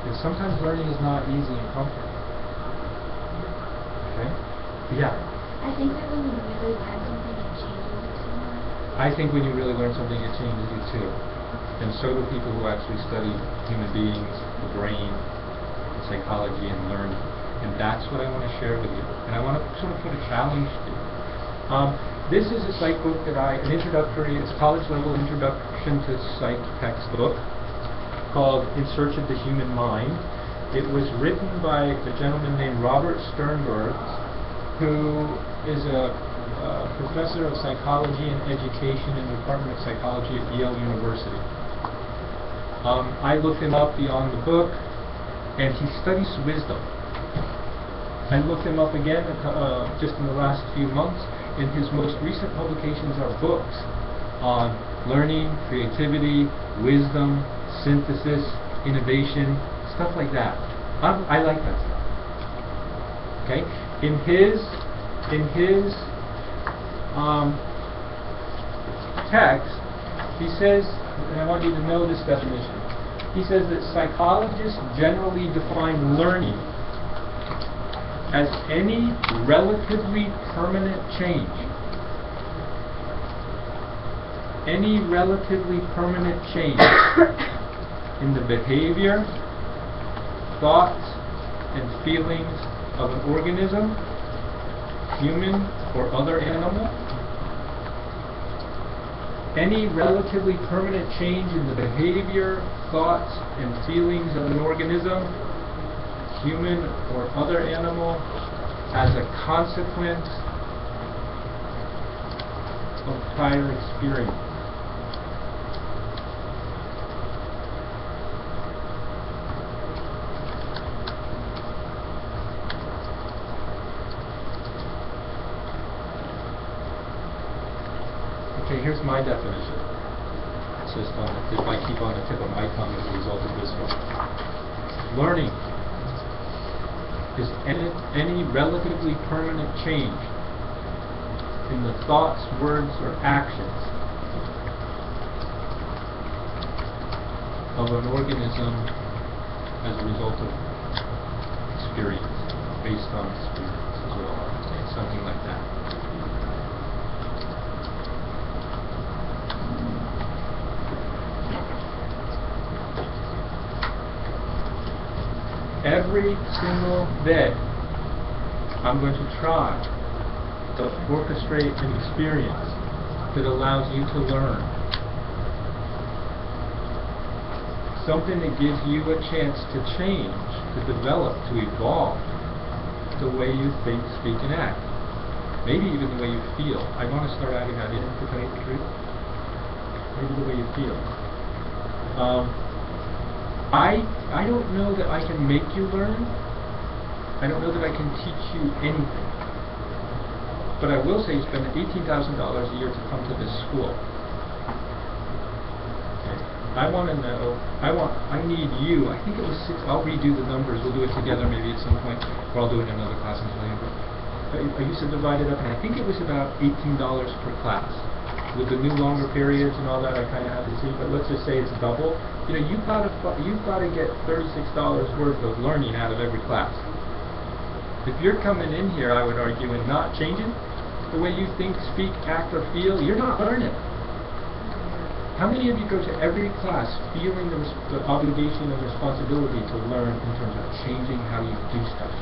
And sometimes learning is not easy and comfortable. Okay? Yeah?
I think that when you really learn something, it changes you too much.
I think when you really learn something, it changes you too. And so do people who actually study human beings, the brain, psychology, and learning. And that's what I want to share with you. And I want to sort of put a challenge to you. This is a psych book that it's a college level introduction to psych textbook called In Search of the Human Mind. It was written by a gentleman named Robert Sternberg, who is a professor of psychology and education in the Department of Psychology at Yale University. I looked him up beyond the book, and he studies wisdom. I looked him up again just in the last few months, and his most recent publications are books on learning, creativity, wisdom, synthesis, innovation, stuff like that. I like that stuff. Okay? In his text, he says, and I want you to know this definition. He says that psychologists generally define learning as any relatively permanent change. Any relatively permanent change in the behavior, thoughts, and feelings of an organism, human or other animal. Any relatively permanent change in the behavior, thoughts, and feelings of an organism, human or other animal, as a consequence of prior experience. Okay, here's my definition. It's just if I keep on the tip of my tongue as a result of this one. Learning is any relatively permanent change in the thoughts, words, or actions of an organism as a result of experience, based on experience as well, something like that. Every single day, I'm going to try to orchestrate an experience that allows you to learn. Something that gives you a chance to change, to develop, to evolve the way you think, speak, and act. Maybe even the way you feel. I want to start adding that in, to tell you the truth. Maybe the way you feel. I don't know that I can make you learn. I don't know that I can teach you anything. But I will say you spend $18,000 a year to come to this school. Okay. I want to know, I need you. I think it was I'll redo the numbers. We'll do it together maybe at some point, or I'll do it in another class and tell you. I I used to divide it up, and I think it was about $18 per class. With the new longer periods and all that, I kind of have to see. But let's just say it's double. You know, you've got to get $36 worth of learning out of every class. If you're coming in here, I would argue, and not changing the way you think, speak, act, or feel, you're not learning. How many of you go to every class feeling the obligation and responsibility to learn in terms of changing how you do stuff?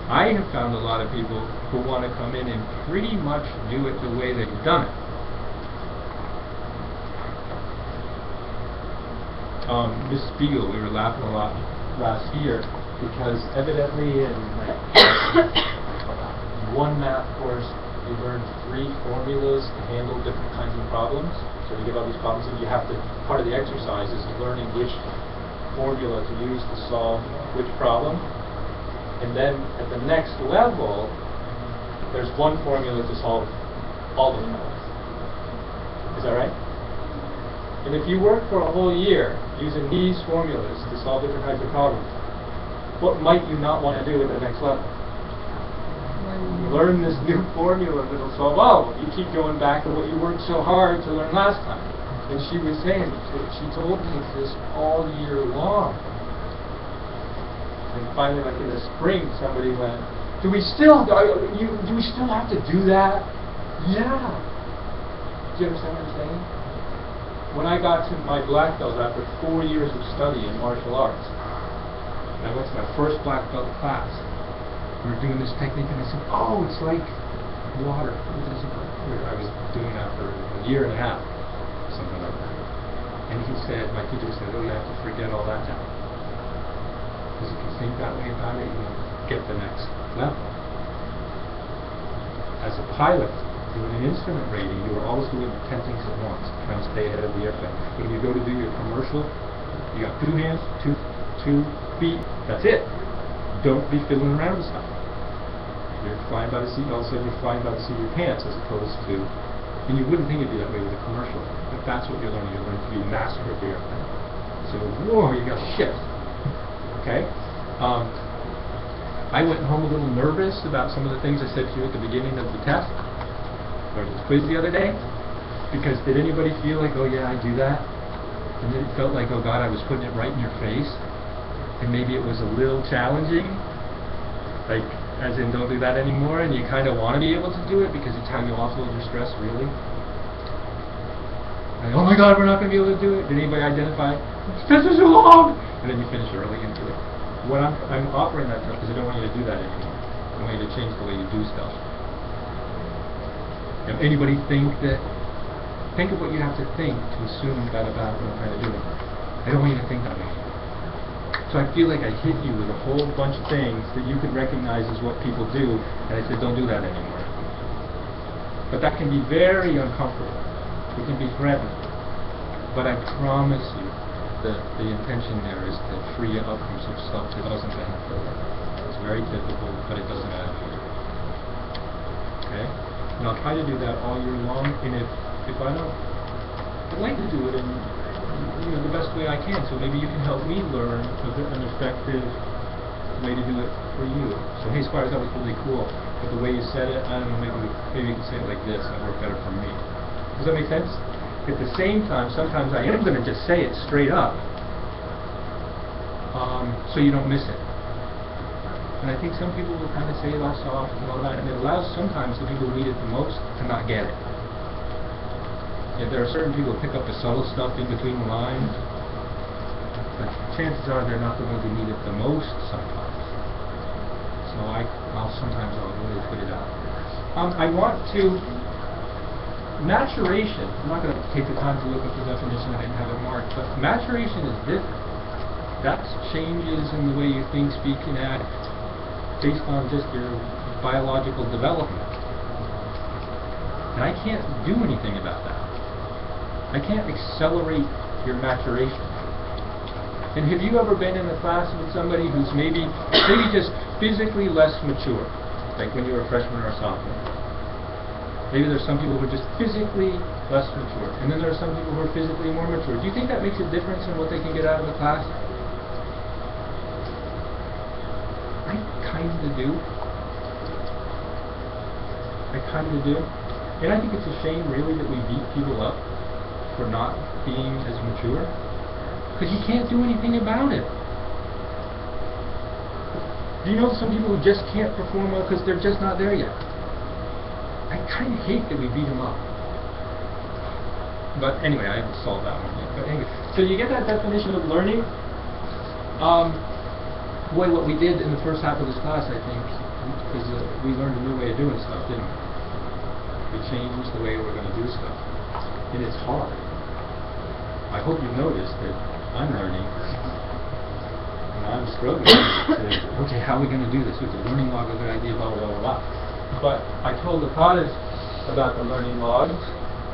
I have found a lot of people who want to come in and pretty much do it the way they've done it. Miss Spiegel, we were laughing a lot last year because evidently in one math course you learn 3 formulas to handle different kinds of problems. So you get all these problems and you have to, part of the exercise is learning which formula to use to solve which problem. And then at the next level, there's one formula to solve all the problems. Is that right? And if you work for a whole year using these formulas to solve different kinds of problems, what might you not want to do at the next level? Learn this new formula that'll solve, you keep going back to what you worked so hard to learn last time. And she was saying, she told me this all year long. And finally, like in the spring, somebody went, do we still have to do that? Yeah. Do you understand what I'm saying? When I got to my black belt after 4 years of study in martial arts, and I went to my first black belt class, we were doing this technique, and I said, it's like water. I was doing that for a year and a half, something like that. And he said, my teacher said, you have to forget all that now. Because if you think that way about it, you'll get the next level. As a pilot, doing an instrument rating, you are always doing 10 things at once, trying to stay ahead of the airplane. When you go to do your commercial, you got 2 hands, two feet, that's it. Don't be fiddling around with stuff. You're flying by the seat, all of a sudden you're flying by the seat of your pants, as opposed to, and you wouldn't think it'd be that way with a commercial, but that's what you're learning. You're learning to be a master of the airplane. So, whoa, you got to shift. Okay? I went home a little nervous about some of the things I said to you at the beginning of the test, or this quiz the other day, because did anybody feel like, I do that? And then it felt like, God, I was putting it right in your face, and maybe it was a little challenging, like, as in don't do that anymore, and you kind of want to be able to do it because it's how you offload your stress, really. Like, oh my God, we're not going to be able to do it. Did anybody identify? This is too long! And then you finish early into it. What I'm offering that stuff because I don't want you to do that anymore. I want you to change the way you do stuff. Anybody think of what you have to think to assume that about what I'm trying to do. I don't want you to think that way. So I feel like I hit you with a whole bunch of things that you could recognize as what people do, and I said, don't do that anymore. But that can be very uncomfortable. It can be threatening. But I promise you that the intention there is to free you up from some stuff that doesn't benefit you. It's very difficult, but it doesn't benefit you. Okay? And I'll try to do that all year long, and if I don't, I'd like to do it in the best way I can, so maybe you can help me learn an effective way to do it for you. So, hey Squires, that was really cool, but the way you said it, I don't know, maybe you can say it like this, and it worked better for me. Does that make sense? At the same time, sometimes I am going to just say it straight up, so you don't miss it. And I think some people will kind of say it all soft and all that, and it allows sometimes the people who need it the most to not get it. If there are certain people who pick up the subtle stuff in between the lines, but chances are they're not the ones who need it the most sometimes. So I'll really put it out. I want to, maturation, I'm not going to take the time to look up the definition, I didn't have it marked, but maturation is different. That's changes in the way you think, speak, and act based on just your biological development. And I can't do anything about that. I can't accelerate your maturation. And have you ever been in a class with somebody who's maybe just physically less mature, like when you were a freshman or a sophomore? Maybe there's some people who are just physically less mature, and then there are some people who are physically more mature. Do you think that makes a difference in what they can get out of the class? kind of do. I kind of do. And I think it's a shame, really, that we beat people up for not being as mature. Because you can't do anything about it. Do you know some people who just can't perform well because they're just not there yet? I kind of hate that we beat them up. But anyway, I haven't solved that one yet. But anyway, so you get that definition of learning. Boy, what we did in the first half of this class, I think, is we learned a new way of doing stuff, didn't we? We changed the way we're going to do stuff. And it's hard. I hope you noticed that I'm learning. And I'm struggling to, okay, how are we going to do this? Is the learning log a good idea, blah, blah, blah, blah. But I told the college about the learning logs.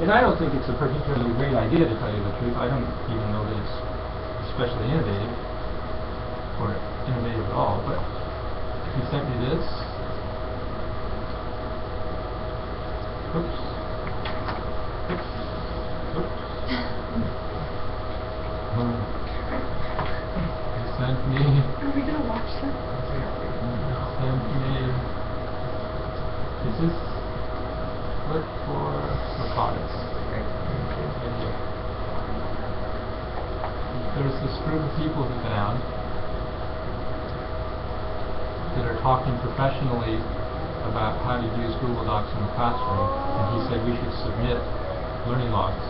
And I don't think it's a particularly great idea, to tell you the truth. I don't even know that it's especially innovative, or innovative at all. But he sent me this. Oops. Oops. Oops. He sent me.
Are we gonna watch them?
Sent me. Is this? Look for Lacotis. There's this group of people he found that are talking professionally about how to use Google Docs in the classroom, and he said we should submit learning logs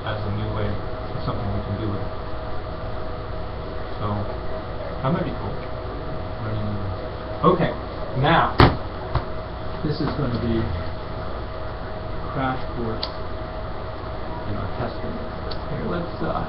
as a new way, something we can do with it. So that might be cool. Learning new logs. Okay, now this is going to be crash course in our testing. Here, let's stop.